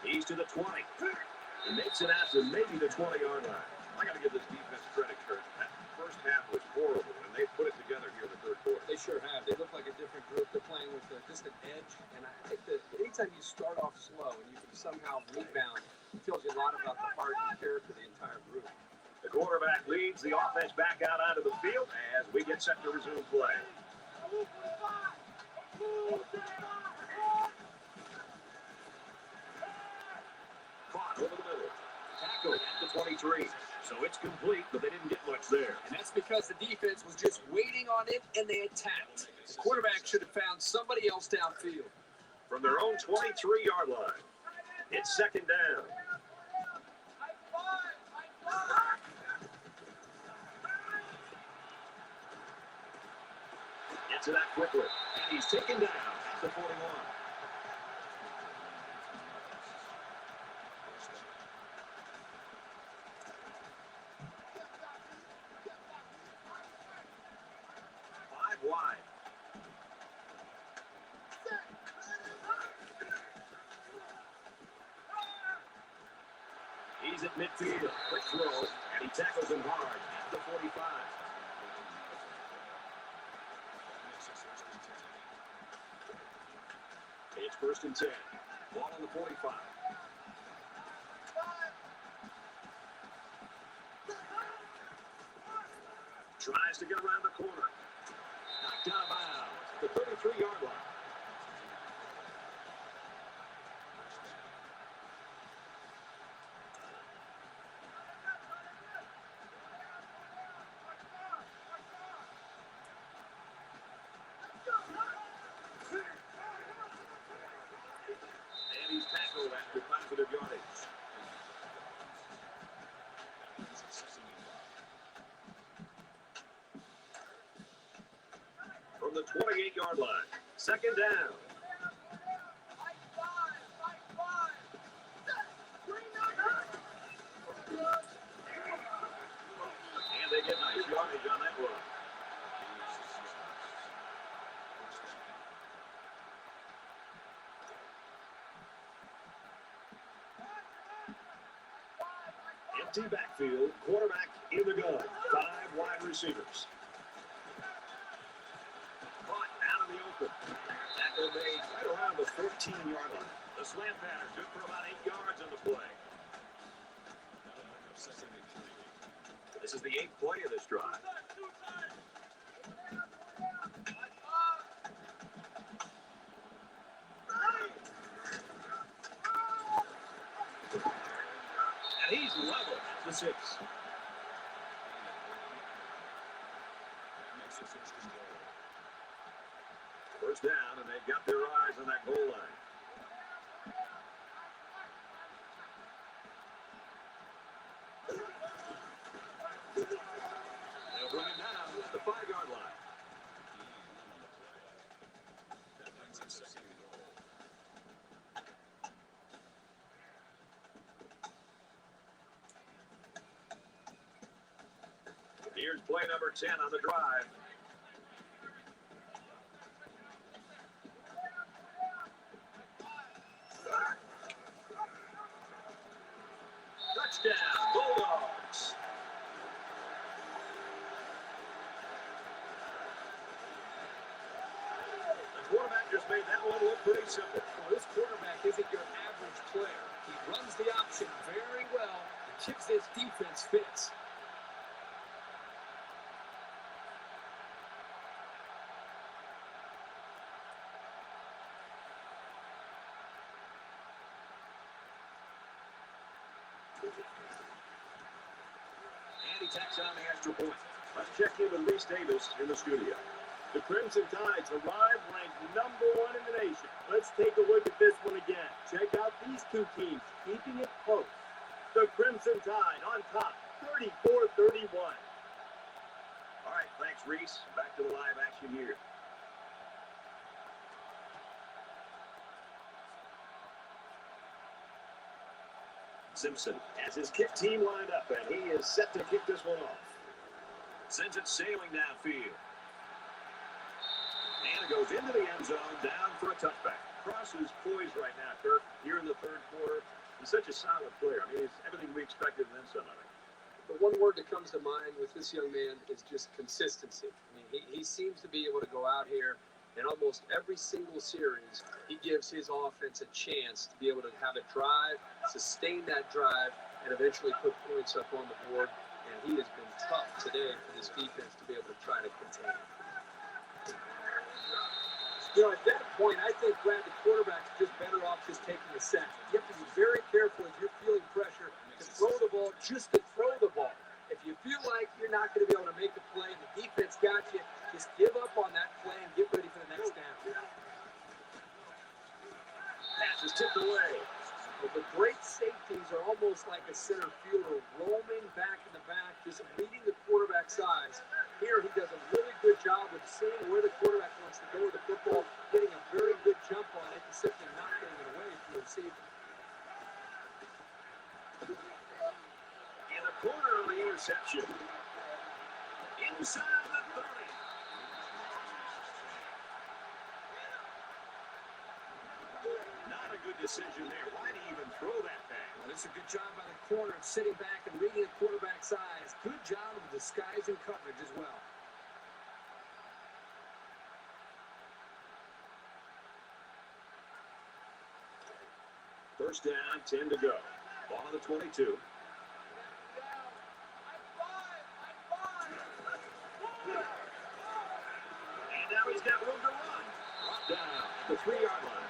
He's to the 20. He makes it out to maybe the 20-yard line. I got to give this defense credit, Kurt. That first half was horrible, and they put it together here in the 3rd quarter. They sure have. They look like a different group. They're playing with just an edge. And I think that anytime you start off slow and you can somehow rebound, it tells you a lot about the heart and character of the entire group. The quarterback leads the offense back out onto the field as we get set to resume play. Caught over the middle. Tackle at the 23. So it's complete, but they didn't get much there. And that's because the defense was just waiting on it and they attacked. The quarterback should have found somebody else downfield. From their own 23-yard line, it's 2nd down. Gets it out quickly, and he's taken down at the 41. Wide. He's at midfield. Quick throw, and he tackles him hard at the 45. It's 1st and 10. Ball on the 45. Tries to get around the corner. Knocked out of bounds at the 33-yard line. And he's tackled after positive yardage. 28-yard line. Second down. And they get nice yardage on that one. Empty backfield, quarterback in the gun. 5 wide receivers. Caught out of the open. Tackle made right around the 14-yard line. The slant pattern good for about 8 yards on the play. This is the 8th play of this drive. And he's level at the 6. First down, and they've got their eyes on that goal line. They'll bring it down at the 5-yard line. Here's play number 10 on the drive. Touchdown, Bulldogs. The quarterback just made that one look pretty simple. Well, this quarterback isn't your average player. He runs the option very well. The chips this defense fits. And he tacks on the extra point. Let's check in with Reese Davis in the studio. The Crimson Tides arrive ranked #1 in the nation. Let's take a look at this one again. Check out these two teams keeping it close. The Crimson Tide on top, 34-31. All right, thanks, Reese. Back to the live action here. Simpson has his kick team lined up, and he is set to kick this one off. Sends it sailing downfield. And it goes into the end zone, down for a touchback. Cross is poised right now, Kirk, here in the third quarter. He's such a solid player. I mean, it's everything we expected and then some, I think. The one word that comes to mind with this young man is just consistency. I mean, he seems to be able to go out here and almost every single series, he gives his offense a chance to be able to have a drive, sustain that drive, and eventually put points up on the board. And he has been tough today for this defense to be able to try to contain. You know, at that point, I think, Brad, the quarterback's just better off just taking the sack. You have to be very careful if you're feeling pressure to throw the ball, just to throw the ball. If you feel like you're not going to be able to make a play, the defense got you, just give up on that play and get ready for the next down. Pass is tipped away. But the great safeties are almost like a center fielder, roaming back in the back, just reading the quarterback's eyes. Here he does a really good job of seeing where the quarterback wants to go with the football, getting a very good jump on it, and simply not getting it away from the receiver. In the corner of the interception. Inside the 30. Not a good decision there. Why do you even throw that back? Well, it's a good job by the corner of sitting back and reading the quarterback's eyes. Good job of disguising coverage as well. First down, 10 to go. Ball on the 22. And now he's got room to run. Brought down at the 3-yard line.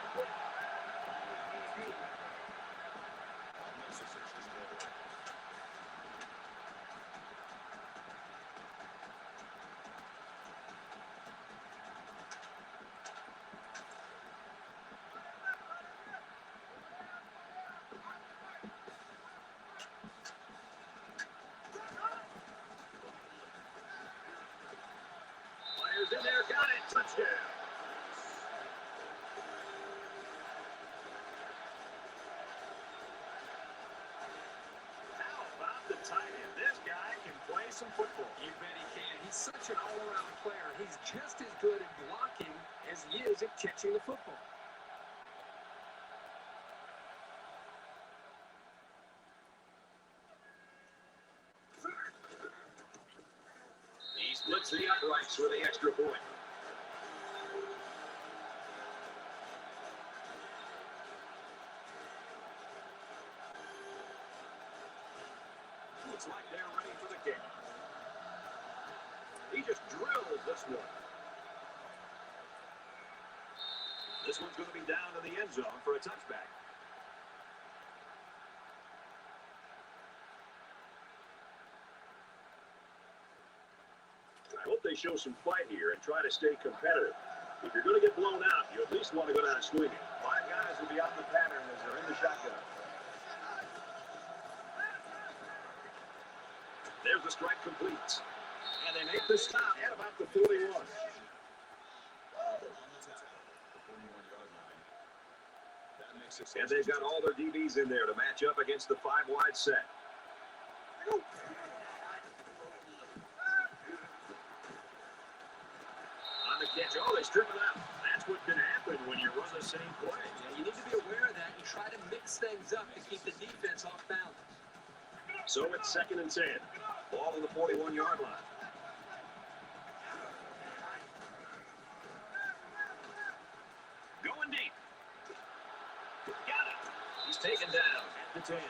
In there, got it. Touchdown. How about the tight end? This guy can play some football. You bet he can. He's such an all-around player. He's just as good at blocking as he is at catching the football. He splits the uprights with the extra point. Looks like they're ready for the kick. He just drills this one. This one's going to be down in the end zone for a touchback. I hope they show some fight here and try to stay competitive. If you're going to get blown out, you at least want to go down swinging. 5 guys will be out in the pattern as they're in the shotgun. There's the strike complete. And they make the stop at about the 41. And they've got all their DBs in there to match up against the 5-wide set. On the catch. Oh, they strip it out. That's what can happen when you run the same play. Yeah, you need to be aware of that and try to mix things up to keep the defense off balance. So it's 2nd and 10. Ball on the 41-yard line. Going deep. Got it. He's taken down at the 10.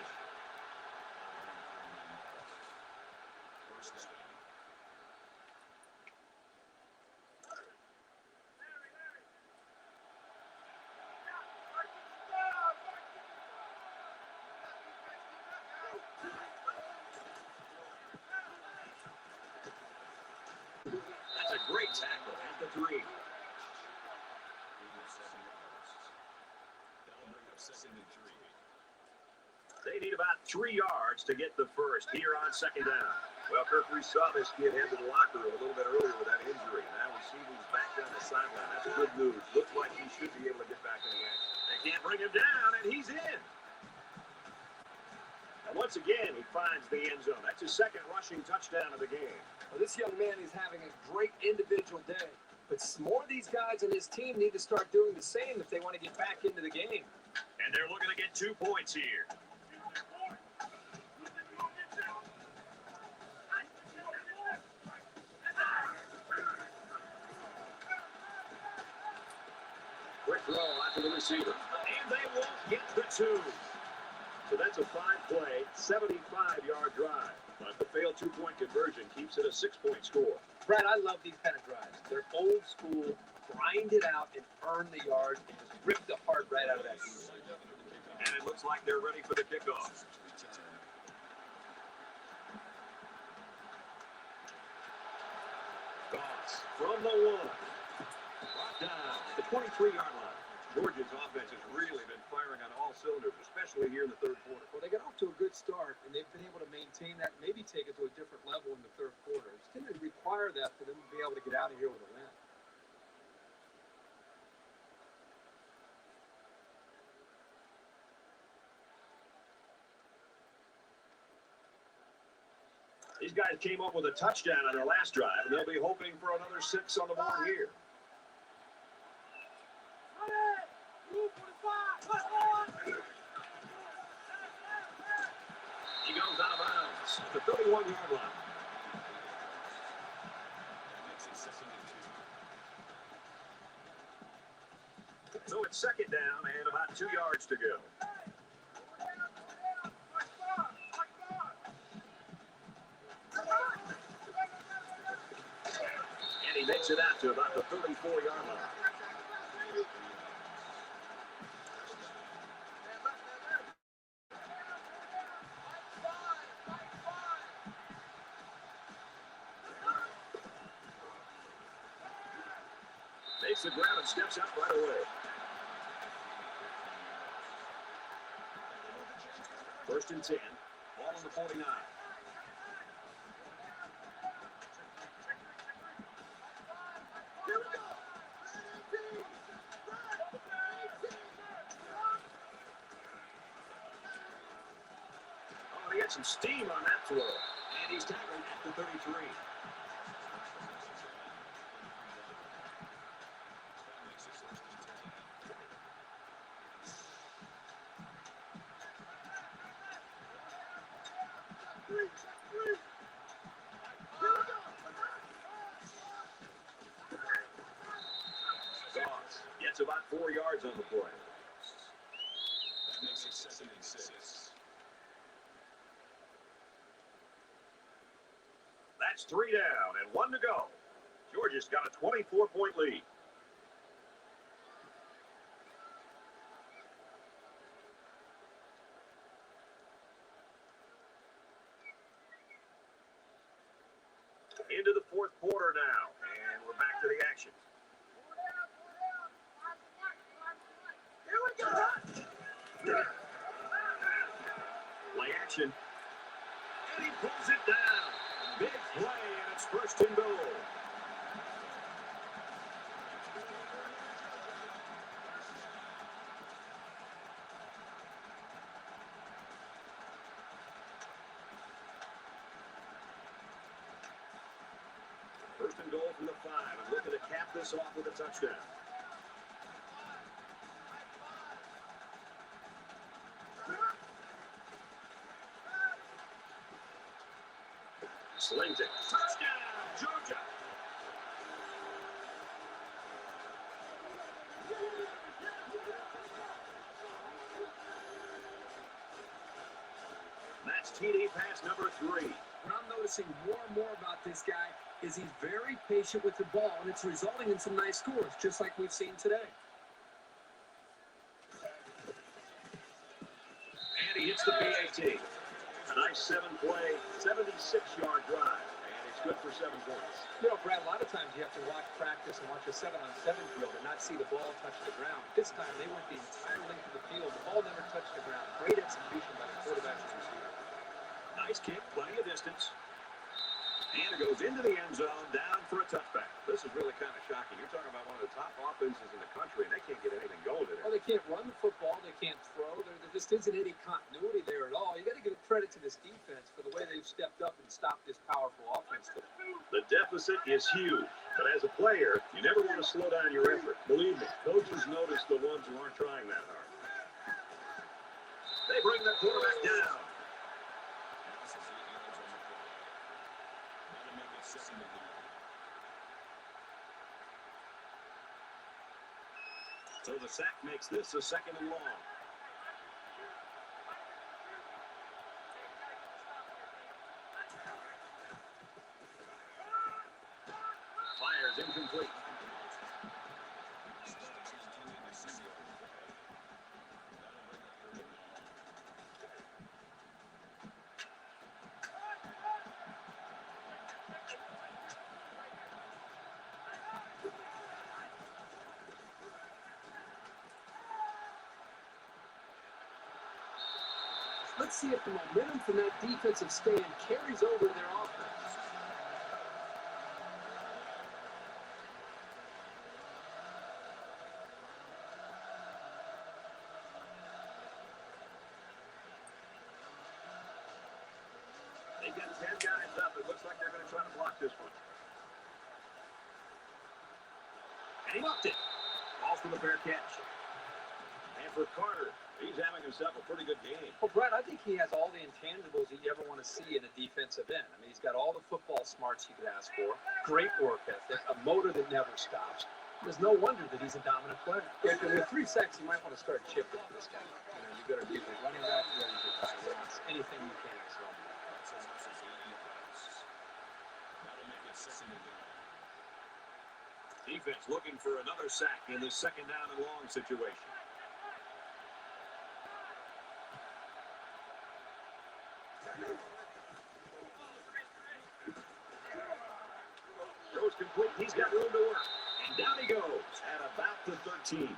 That's a great tackle at the 3. They need about 3 yards to get the first here on 2nd down. Well, Kirk, we saw this kid head to the locker room a little bit earlier with that injury. Now we see he's back down the sideline. That's good news. Looks like he should be able to get back in the action. They can't bring him down, and he's in. And once again, he finds the end zone. That's his 2nd rushing touchdown of the game. Well, this young man is having a great individual day. But more of these guys on his team need to start doing the same if they want to get back into the game. And they're looking to get 2 points here. Quick throw after the receiver. And they won't get the 2. So that's a 5-play, 75-yard drive. But the failed 2-point conversion keeps it a 6-point score. Brad, I love these kind of drives. They're old school, grind it out and earn the yards and just rip the heart right out of that game. And it looks like they're ready for the kickoff. Goss from the 1. Brought down the 23-yard line. Georgia's offense has really been firing on all cylinders, especially here in the 3rd quarter. Well, they got off to a good start, and they've been able to maintain that, maybe take it to a different level in the 3rd quarter. It's going to require that for them to be able to get out of here with a win. These guys came up with a touchdown on their last drive, and they'll be hoping for another 6 on the board here. He goes out of bounds at the 31-yard line. So it's 2nd down and about 2 yards to go. And he makes it out to about the 34-yard line. Takes the ground and steps out right away. 1st and 10. Ball on the 49. Get some steam on that throw. And he's tackled at the 33. Doss gets about 4 yards on the play. That makes it 2nd and 6. That's 3 down and 1 to go. Georgia's got a 24-point lead. Into the 4th quarter now, and we're back to the action. Here we go. Play action. And he pulls it down. Big play, and it's 1st and goal. First and goal from the 5, and looking to cap this off with a touchdown. Slings it. Touchdown, Georgia. That's TD pass number 3. What I'm noticing more and more about this guy is he's very patient with the ball, and it's resulting in some nice scores, just like we've seen today. And he hits the PAT. A nice 7-play, 76-yard drive. And it's good for 7 points. You know, Brad, a lot of times you have to watch practice and watch a 7-on-7 drill and not see the ball touch the ground. This time they went the entire length of the field. The ball never touched the ground. Great execution by the quarterback and receiver. Nice kick, plenty of distance. And it goes into the end zone, down for a touchback. This is really kind of shocking. You're talking about one of the top offenses in the country, and they can't get anything going today. Well, they can't run the football. They can't throw. There just isn't any continuity there at all. You got to give credit to this defense for the way they've stepped up and stopped this powerful offense today. The deficit is huge, but as a player, you never want to slow down your effort. Believe me, coaches notice the ones who aren't trying that hard. They bring the quarterback down. So the sack makes this a 2nd and long. Fires incomplete. Let's see if the momentum from that defensive stand carries over to their offense. They've got 10 guys up. It looks like they're going to try to block this one. And he muffed it. Ball for the fair catch. And for Carter, he's having himself a pretty good game. Well, Brett, I think he has all the intangibles that you ever want to see in a defensive end. I mean, he's got all the football smarts you could ask for, great work ethic, a motor that never stops. There's no wonder that he's a dominant player. With 3 sacks, you might want to start chipping this guy. You know, you better be the running back, you better be the tight ends, anything you can. So. Defense looking for another sack in this 2nd down and long situation. Throws complete. He's got room to work. And down he goes at about the 13.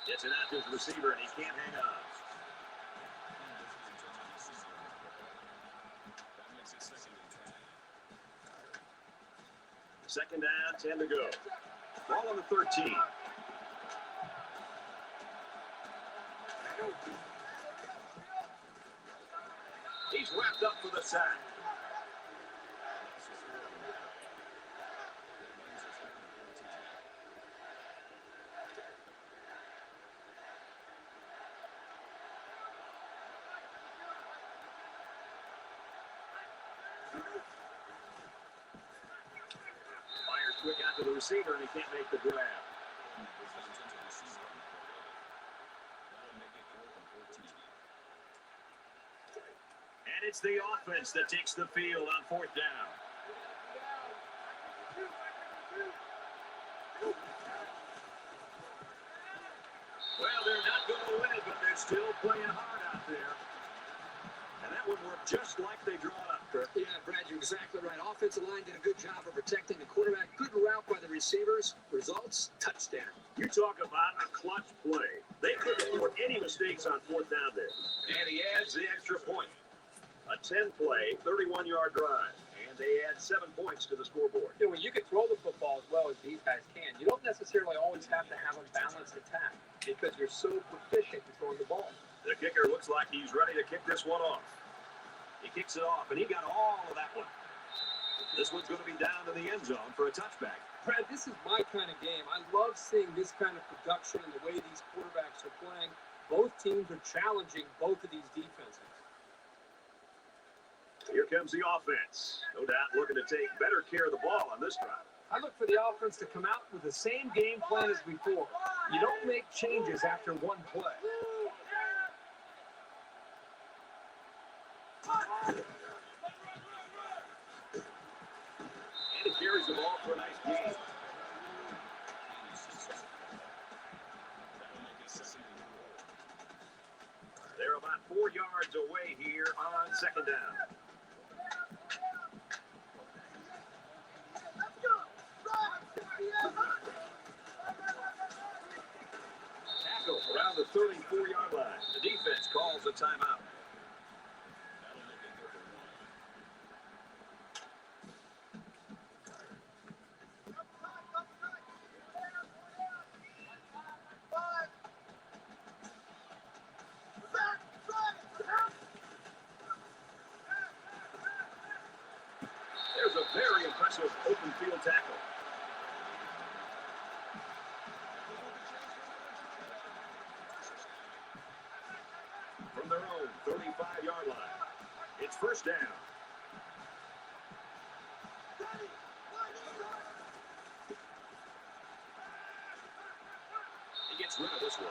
Gets it out to his receiver, and he can't hang on. Second down, 10 to go. Ball on the 13. He's wrapped up for the sack. Fires quick out to the receiver, and he can't make the grab. And it's the offense that takes the field on fourth down. Well, they're not going to win it, but they're still playing hard out there. And that one worked just like they draw it up, Kirk. Yeah, Brad, you're exactly right. Offensive line did a good job of protecting the quarterback. Good route by the receivers. Results, touchdown. You talk about a clutch play. They couldn't afford any mistakes on fourth down there. And he adds the extra point. A 10-play, 31-yard drive. And they add 7 points to the scoreboard. You know, when you can throw the football as well as these guys can, you don't necessarily always have to have a balanced attack because you're so proficient in throwing the ball. The kicker looks like he's ready to kick this one off. He kicks it off, and he got all of that one. This one's going to be down to the end zone for a touchback. Brad, this is my kind of game. I love seeing this kind of production and the way these quarterbacks are playing. Both teams are challenging both of these defenses. Here comes the offense. No doubt looking to take better care of the ball on this drive. I look for the offense to come out with the same game plan as before. You don't make changes after one play. And he carries the ball for a nice gain. They're about 4 yards away here on second down. Tackle around the 34-yard line. The defense calls a timeout. There's a very impressive open field tackle. From their own 35-yard line. It's first down. He gets rid of this one.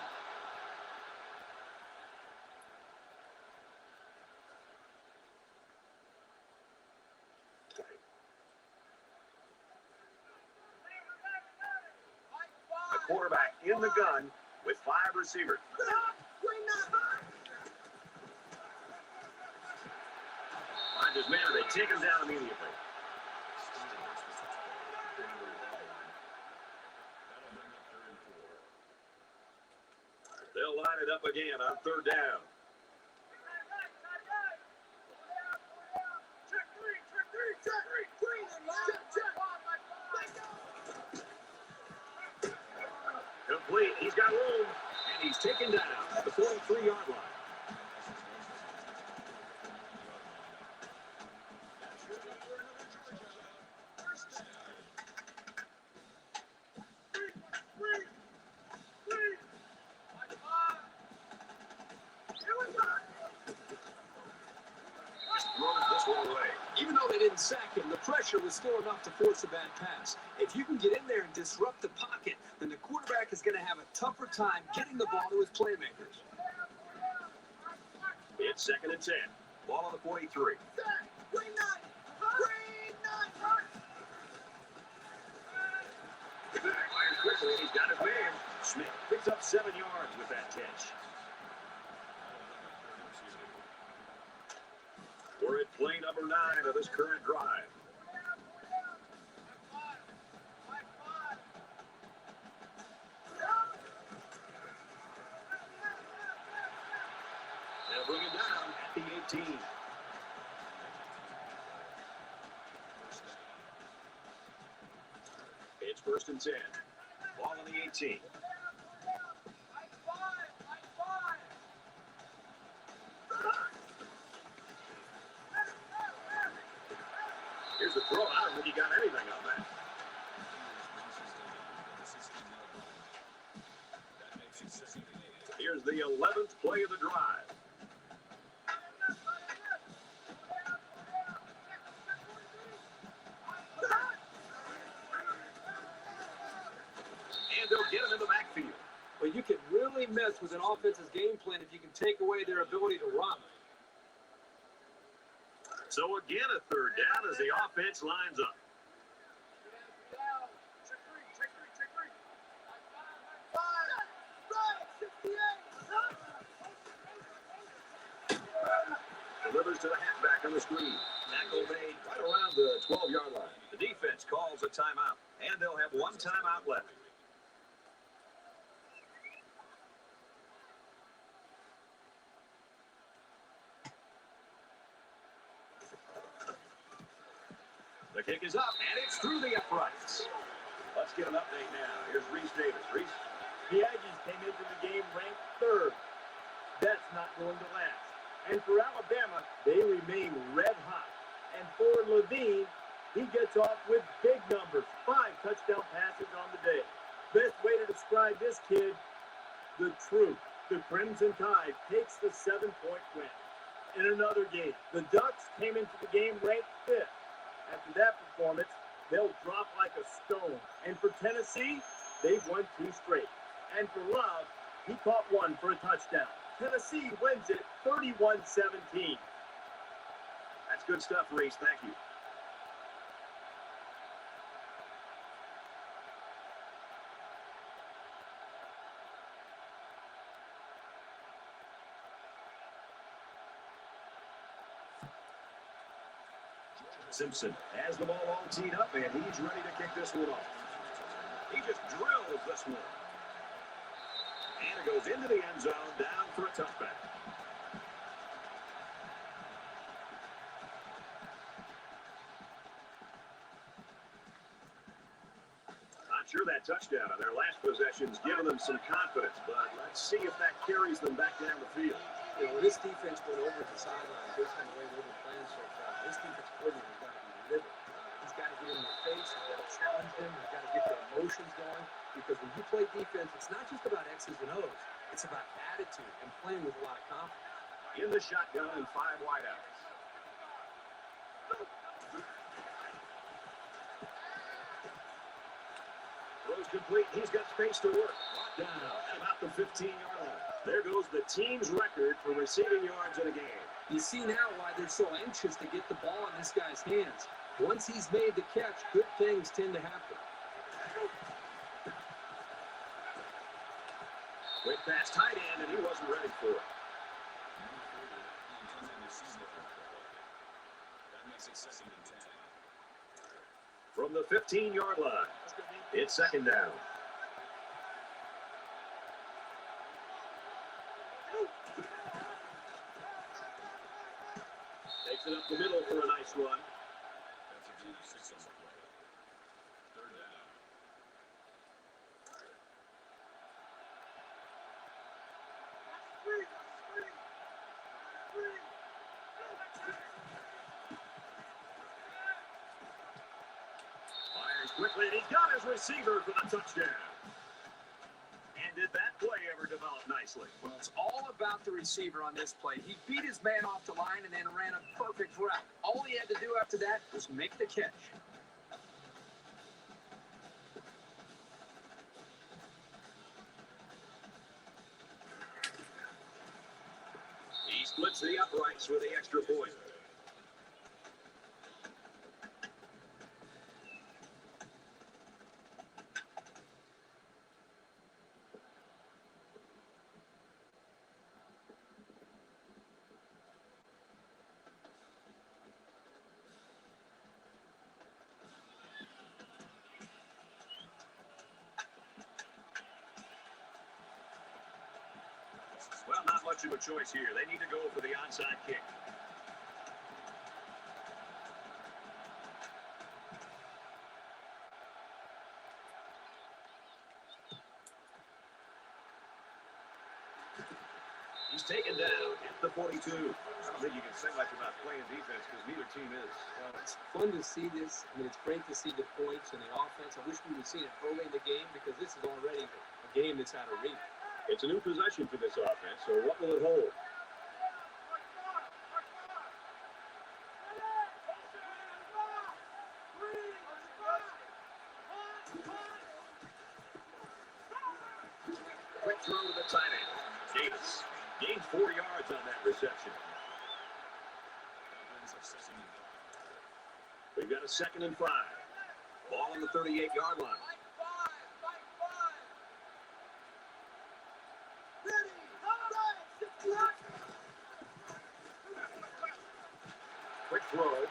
The quarterback in the gun with 5 receivers. Finds his man, they take him down immediately. They'll line it up again on third down. Complete. He's got room, and he's taken down at the 43-yard line. Even though they didn't sack him, the pressure was still enough to force a bad pass. If you can get in there and disrupt the pocket, then the quarterback is going to have a tougher time getting the ball to his playmakers. It's second and 10. Ball on the 43. Fires quickly, and he's got his man. Smith picks up 7 yards with that catch. We're at play number 9 of this current drive. They'll bring it down at the 18. 1st and 10. Ball on the 18. Here's the throw. I don't think he got anything on that. Here's the 11th play of the drive. And they'll get him in the backfield. But you can really mess with an offense's game plan if you can take away their ability to run. So again, a 3rd down as the offense lines up. Delivers to the halfback on the screen. Tackle made right around the 12-yard line. The defense calls a timeout, and they'll have 1 timeout left. The kick is up, and it's through the uprights. Let's get an update now. Here's Reese Davis. Reese? The Aggies came into the game ranked 3rd. That's not going to last. And for Alabama, they remain red hot. And for Levine, he gets off with big numbers. 5 touchdown passes on the day. Best way to describe this kid, the truth. The Crimson Tide takes the 7-point win. In another game, the Ducks came into the game ranked 5th. After that performance, they'll drop like a stone. And for Tennessee, they've won 2 straight. And for Love, he caught 1 for a touchdown. Tennessee wins it 31-17. That's good stuff, Reese. Thank you. Simpson has the ball all teed up, and he's ready to kick this one off. He just drills this one. And it goes into the end zone, down for a touchback. Not sure that touchdown on their last possession's given them some confidence, but let's see if that carries them back down the field. You know, this defense went over the sideline based on the way they've been playing so far. This defense coordinator has got to be livid. He's got to get in their face. He's got to challenge them. He's got to get their emotions going. Because when you play defense, it's not just about X's and O's. It's about attitude and playing with a lot of confidence. In the shotgun and 5 wideouts. Throws complete. He's got space to work. Brought down at about the 15-yard line. There goes the team's record for receiving yards in a game. You see now why they're so anxious to get the ball in this guy's hands. Once he's made the catch, good things tend to happen. Went past tight end, and he wasn't ready for it. That makes it 2nd and 10. From the 15-yard line, it's 2nd down. Takes it up the middle for a nice run. That's a gain of 6 on the play. 3rd down. Fires quickly, and he's got his receiver for the touchdown. And did that play ever develop nicely? Well, it's all about the receiver on this play. He beat his man off the line and then ran a perfect route. All he had to do after that was make the catch. He splits the uprights with the extra point. Well, not much of a choice here. They need to go for the onside kick. He's taken down at the 42. I don't think you can say much about playing defense because neither team is. It's fun to see this. I mean, it's great to see the points and the offense. I wish we would see it early in the game because this is already a game that's out of reach. It's a new possession for this offense, so what will it hold? Quick throw to the tight end. Davis gains 4 yards on that reception. We've got a 2nd and 5. Ball on the 38-yard line. Quick throw.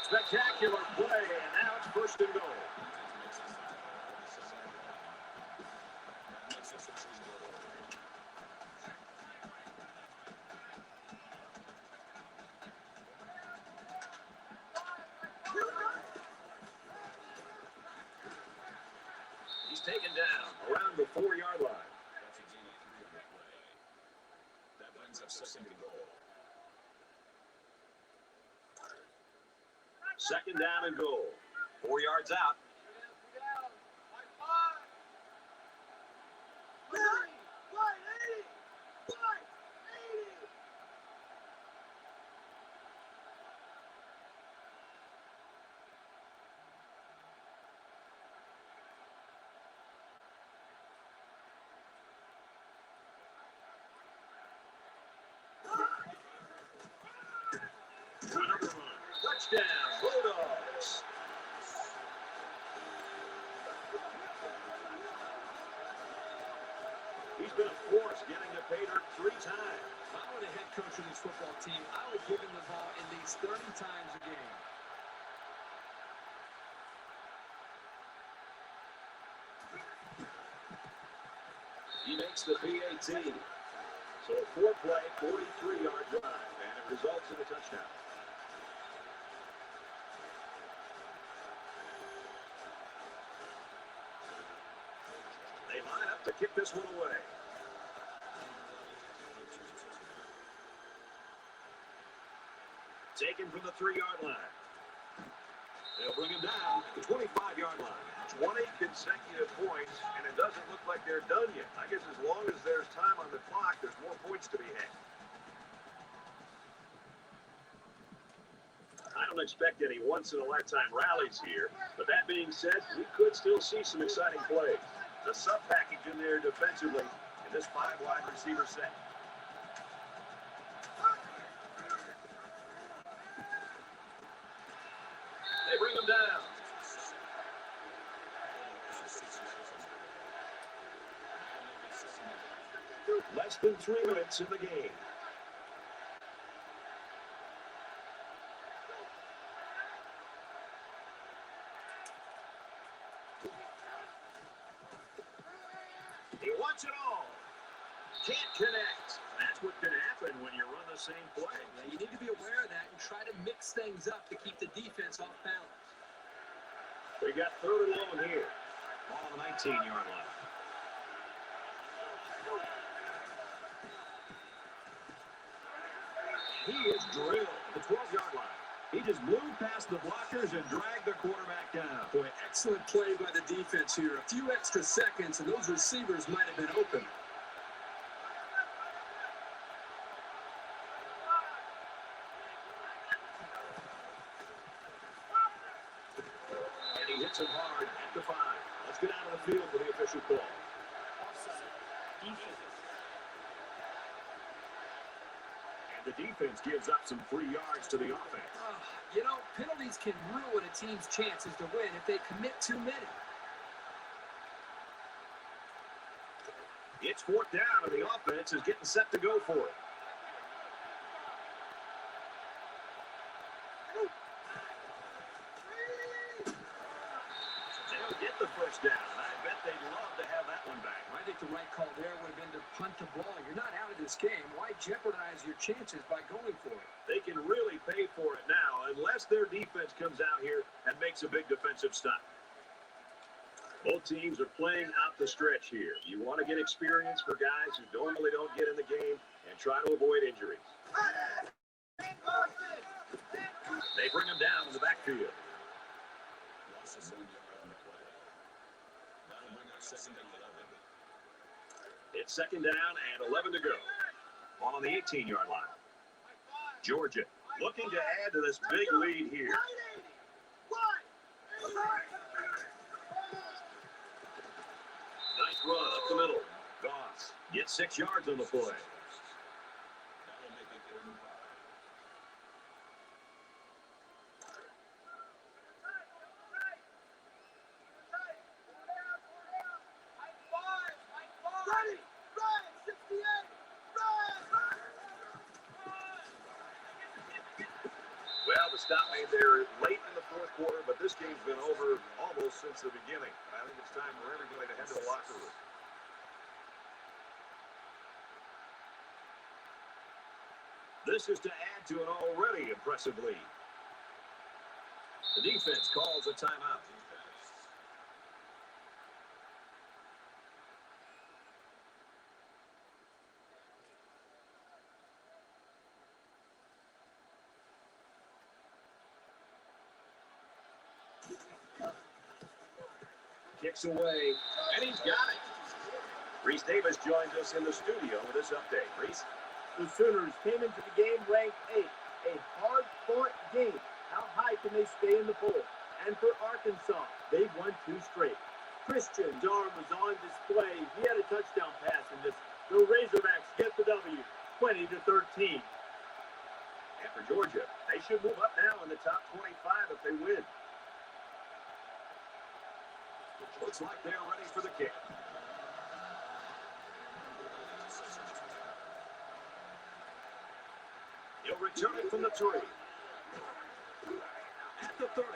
Spectacular play, and now it's 1st and goal. He's taken down around the 4-yard line. That brings up 2nd and goal. 2nd down and goal. 4 yards out. Touchdown, Bulldogs. He's been a force getting the pay dirt 3 times. If I were the head coach of this football team, I would give him the ball at least 30 times a game. He makes the PAT. So a 4-play, 43-yard drive, and it results in a touchdown. They line up to kick this one away. Taken from the 3-yard line. They'll bring him down to the 25-yard line. 20 consecutive points, and it doesn't look like they're done yet. I guess as long as there's time on the clock, there's more points to be had. I don't expect any once-in-a-lifetime rallies here, but that being said, we could still see some exciting plays. The sub-package in there defensively in this 5-wide receiver set. They bring him down. Less than 3 minutes in the game. He wants it all. Can't connect. That's what can happen when you run the same play. Now, you need to be aware of that and try to mix things up to keep the defense off balance. They got 3rd and long here. Ball on the 19-yard line. He is drilled at the 12-yard line. He just moved past the blockers and dragged the quarterback down. Boy, excellent play by the defense here. A few extra seconds, and those receivers might have been open. And he hits him hard at the 5. Let's get out of the field for the official call. The defense gives up some free yards to the offense. You know, penalties can ruin a team's chances to win if they commit too many. It's 4th down, and the offense is getting set to go for it. They'll get the 1st down. I bet they'd love to have that one back. I think the right call there would have been to punt the ball. You're not out of this game. Why jeopardize your chances by going for it? They can really pay for it now unless their defense comes out here and makes a big defensive stop. Both teams are playing out the stretch here. You want to get experience for guys who normally don't get in the game and try to avoid injuries. They bring him down in the backfield. Loss of 1 yard on the play. That'll bring up 2nd and 11. It's 2nd down and 11 to go. Ball on the 18-yard line. Georgia looking to add to this big lead here. Nice run up the middle. Goss gets 6 yards on the play. That'll make it 3rd and 5. Well, the stop made there late in the 4th quarter, but this game's been over almost since the beginning. I think it's time for everybody to head to the locker room. This is to add to an already impressive lead. The defense calls a timeout. Kicks away, and he's got it. Reese Davis joins us in the studio with this update. Reese? The Sooners came into the game ranked 8th. A hard-fought game. How high can they stay in the poll? And for Arkansas, they've won 2 straight. Christian's arm was on display. He had a touchdown pass in this. The Razorbacks get the W, 20-13. And for Georgia, they should move up now in the top 25 if they win. Looks like they're ready for the kick. He'll return it from the 3. At the 30.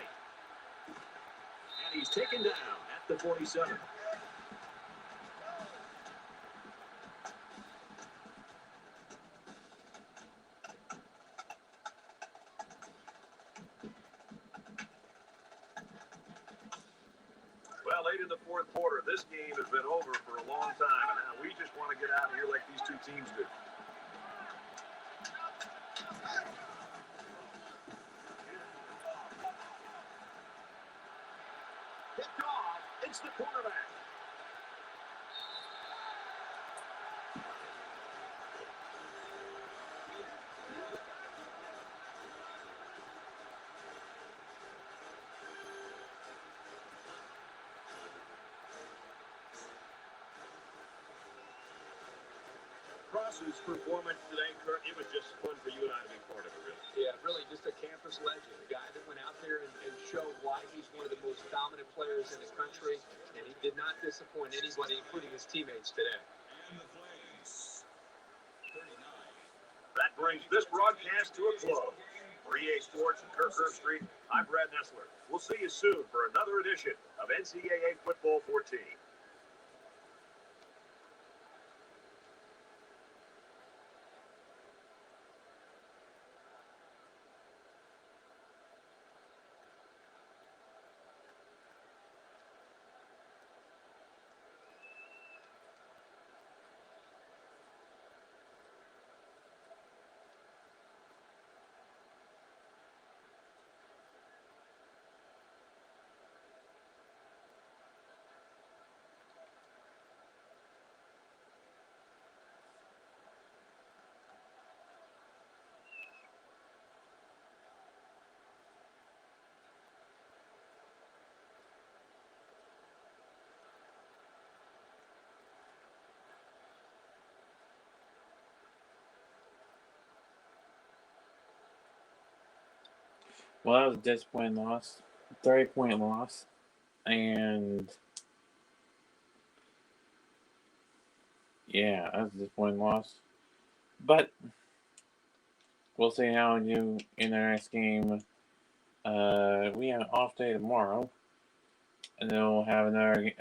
And he's taken down at the 47. Well, late in the 4th quarter, this game has been over for a long time, and now we just want to get out of here like these 2 teams do. Picked off. It's the quarterback. Cross's performance today, Kurt, it was just fun for you and I to be part of it, really. Yeah, really just a campus legend, a guy that went out there and showed why he's one of the most dominant players in the country, and he did not disappoint anybody, including his teammates today. And the Flames. 39. That brings this broadcast to a close. For EA Sports and Kirk Herbstreit, I'm Brad Nessler. We'll see you soon for another edition of NCAA Football 14. Well, that was a disappointing loss. 30-point loss. And yeah, that was a disappointing loss. But we'll see how we do in our next game. We have an off day tomorrow. And then we'll have another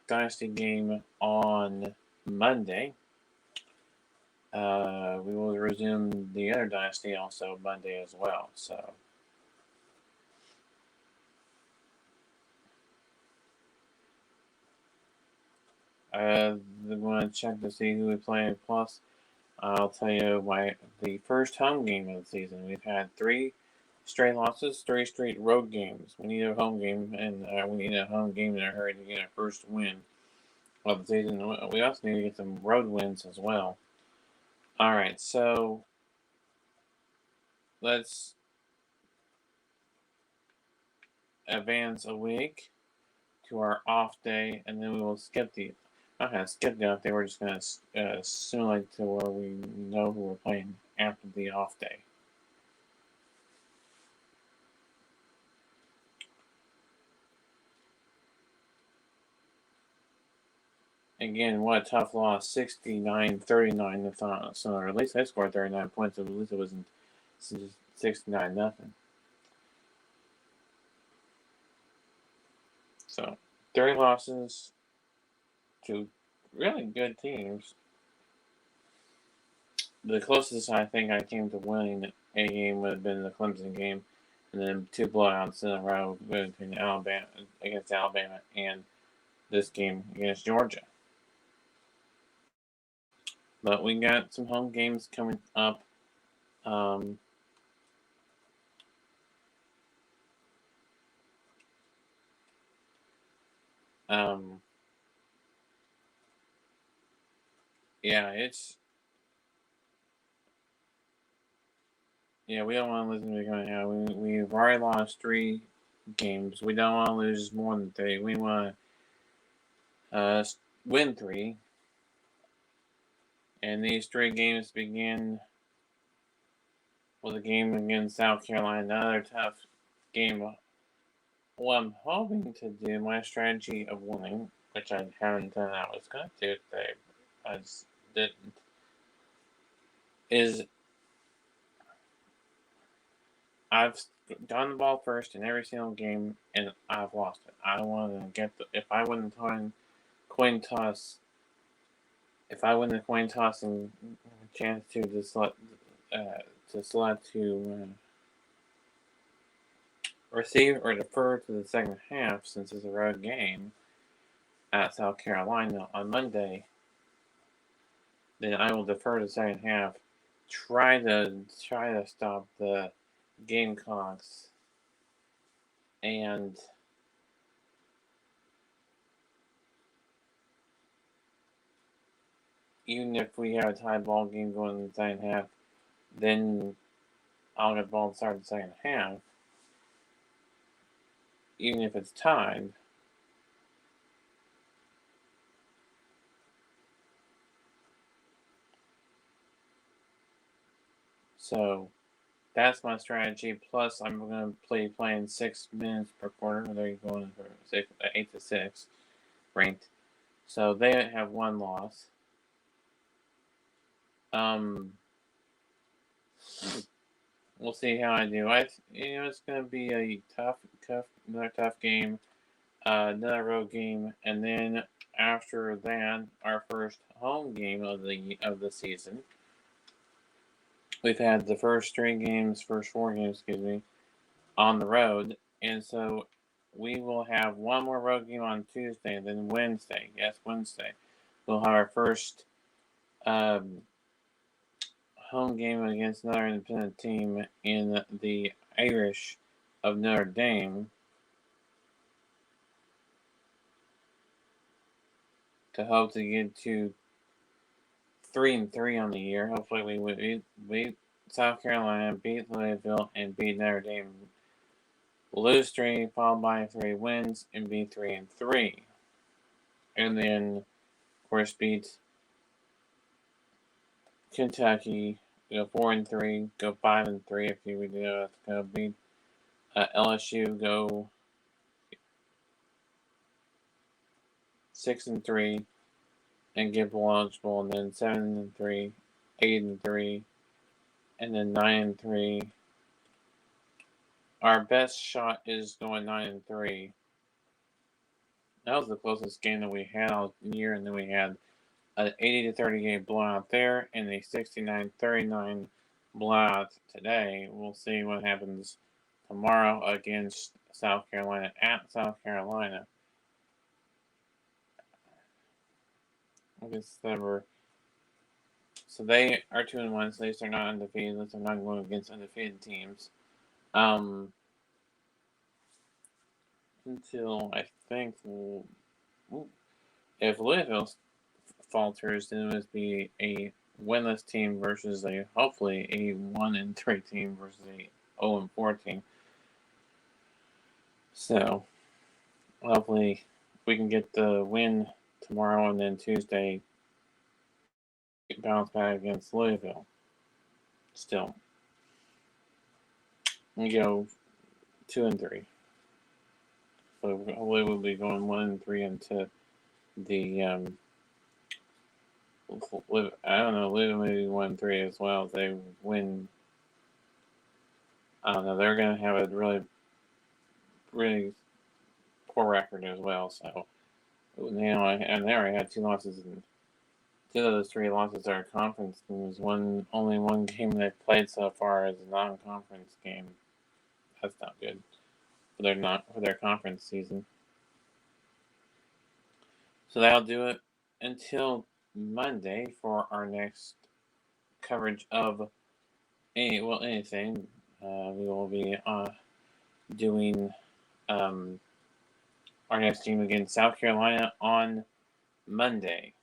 Dynasty game on Monday. We will resume the other Dynasty also Monday as well. So I'm going to check to see who we play. Plus, I'll tell you the first home game of the season. We've had 3 straight losses, 3 straight road games. We need a home game, and we need a home game in a hurry to get our first win of the season. We also need to get some road wins as well. All right, so let's advance a week to our off day, and then we will skip the. Not gonna skip the off day. We're just gonna simulate to where we know who we're playing after the off day. Again, what a tough loss, 69-39. So at least I scored 39 points. So at least it wasn't 69-0. So 3 losses to really good teams. The closest I think I came to winning a game would have been the Clemson game, and then 2 blowouts in a row between against Alabama and this game against Georgia. But we got some home games coming up. We don't want to lose to coming out. We've already lost 3 games. We don't want to lose more than 3. We want to win 3. And these 3 games begin with a game against South Carolina, another tough game. What I'm hoping to do, my strategy of winning, which I haven't done, I was going to do today, I just didn't, is I've done the ball first in every single game, and I've lost it. I want to get if I win the coin toss, and chance to select to receive or defer to the second half, since it's a road game at South Carolina on Monday, then I will defer to the second half. Try to stop the Gamecocks, and even if we have a tie ball game going in the second half, then I'll get the ball to start the second half. Even if it's tied. So that's my strategy. Plus, I'm going to playing 6 minutes per quarter. They're going for 8 to 6 ranked. So they have 1 loss. We'll see how I do. It's going to be another tough game, another road game, and then after that, our first home game of the season. We've had the first 4 games, on the road, and so we will have 1 more road game on Tuesday, and then Wednesday. Yes, Wednesday, we'll have our first home game against another independent team in the Irish of Notre Dame, to hope to get to 3-3 on the year. Hopefully, we would beat South Carolina, beat Louisville, and beat Notre Dame. Lose 3, followed by 3 wins, and be 3-3, and then of course beat Kentucky. Go 4-3, go 5-3 if you would go beat LSU. Go 6-3 and get bowl eligible, and then 7-3, 8-3, and then 9-3. Our best shot is going 9-3. That was the closest game that we had all year, and then we had an 80-38 blowout there, and a 69-39 blowout today. We'll see what happens tomorrow against South Carolina at South Carolina. against them. So they are 2-1. So at least they're not undefeated. At least they're not going against undefeated teams. Until I think if Louisville falters, then it would be a winless team versus hopefully a 1-3 team versus a 0-4 team. So hopefully we can get the win tomorrow and then Tuesday bounce back against Louisville. Still, we go 2-3. So hopefully we'll be going 1-3 into the I don't know, Louisville maybe 1-3 as well. If they win, I don't know. They're gonna have a really, really poor record as well. So they already had 2 losses, and 2 of those 3 losses are conference games. Only one game they've played so far is a non-conference game. That's not good for their conference season. So that'll do it until Monday for our next coverage of anything. We will be doing our next game against South Carolina on Monday.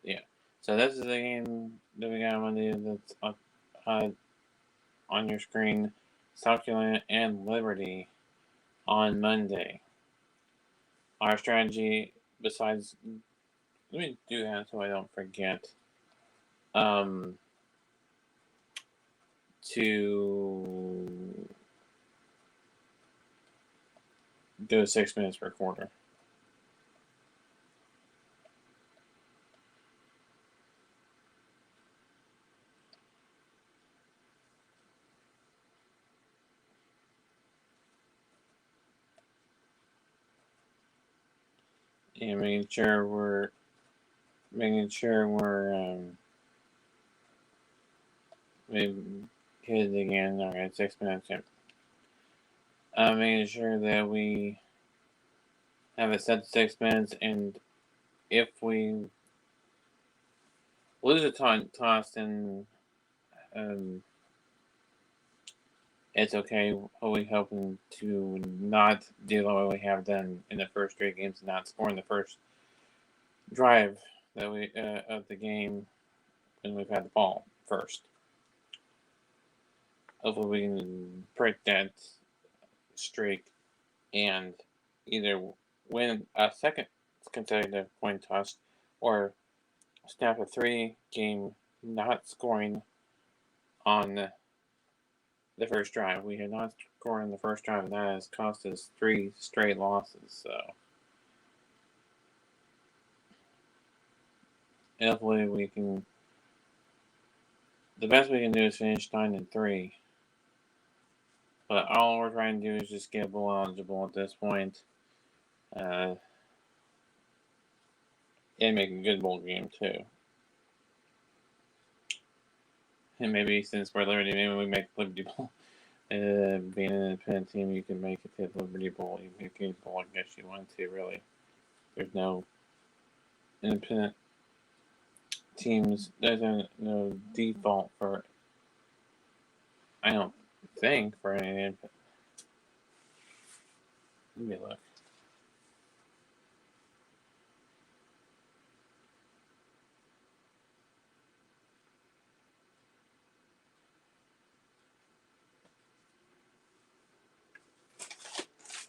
Yeah. So this is the game that we got on Monday that's on your screen. South Carolina and Liberty on Monday. Our strategy, besides, let me do that so I don't forget. To do 6 minutes per quarter. And making sure we're we hit it again. All right, 6 minutes. Yep. Making sure that we have it set to 6 minutes, and if we lose a toss, then it's okay. We're hoping to not do the way we have done in the first 3 games, not scoring the first drive that we of the game when we've had the ball first. Hopefully we can break that streak and either win a second consecutive coin toss or snap a 3-game not scoring on the first drive. We had not scored on the first drive, and that has cost us 3 straight losses. So hopefully we can. The best we can do is finish 9-3. But all we're trying to do is just get bowl eligible at this point. And make a good bowl game too. And maybe since we're Liberty, maybe we make Liberty Bowl. Being an independent team, you can make it to Liberty Bowl. You can make any bowl, I guess you want to, really. There's no independent teams. There's no default for, I don't think, for any independent. Let me look.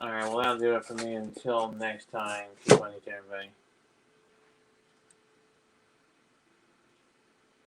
Alright, well, that'll do it for me until next time. Keep on each everybody.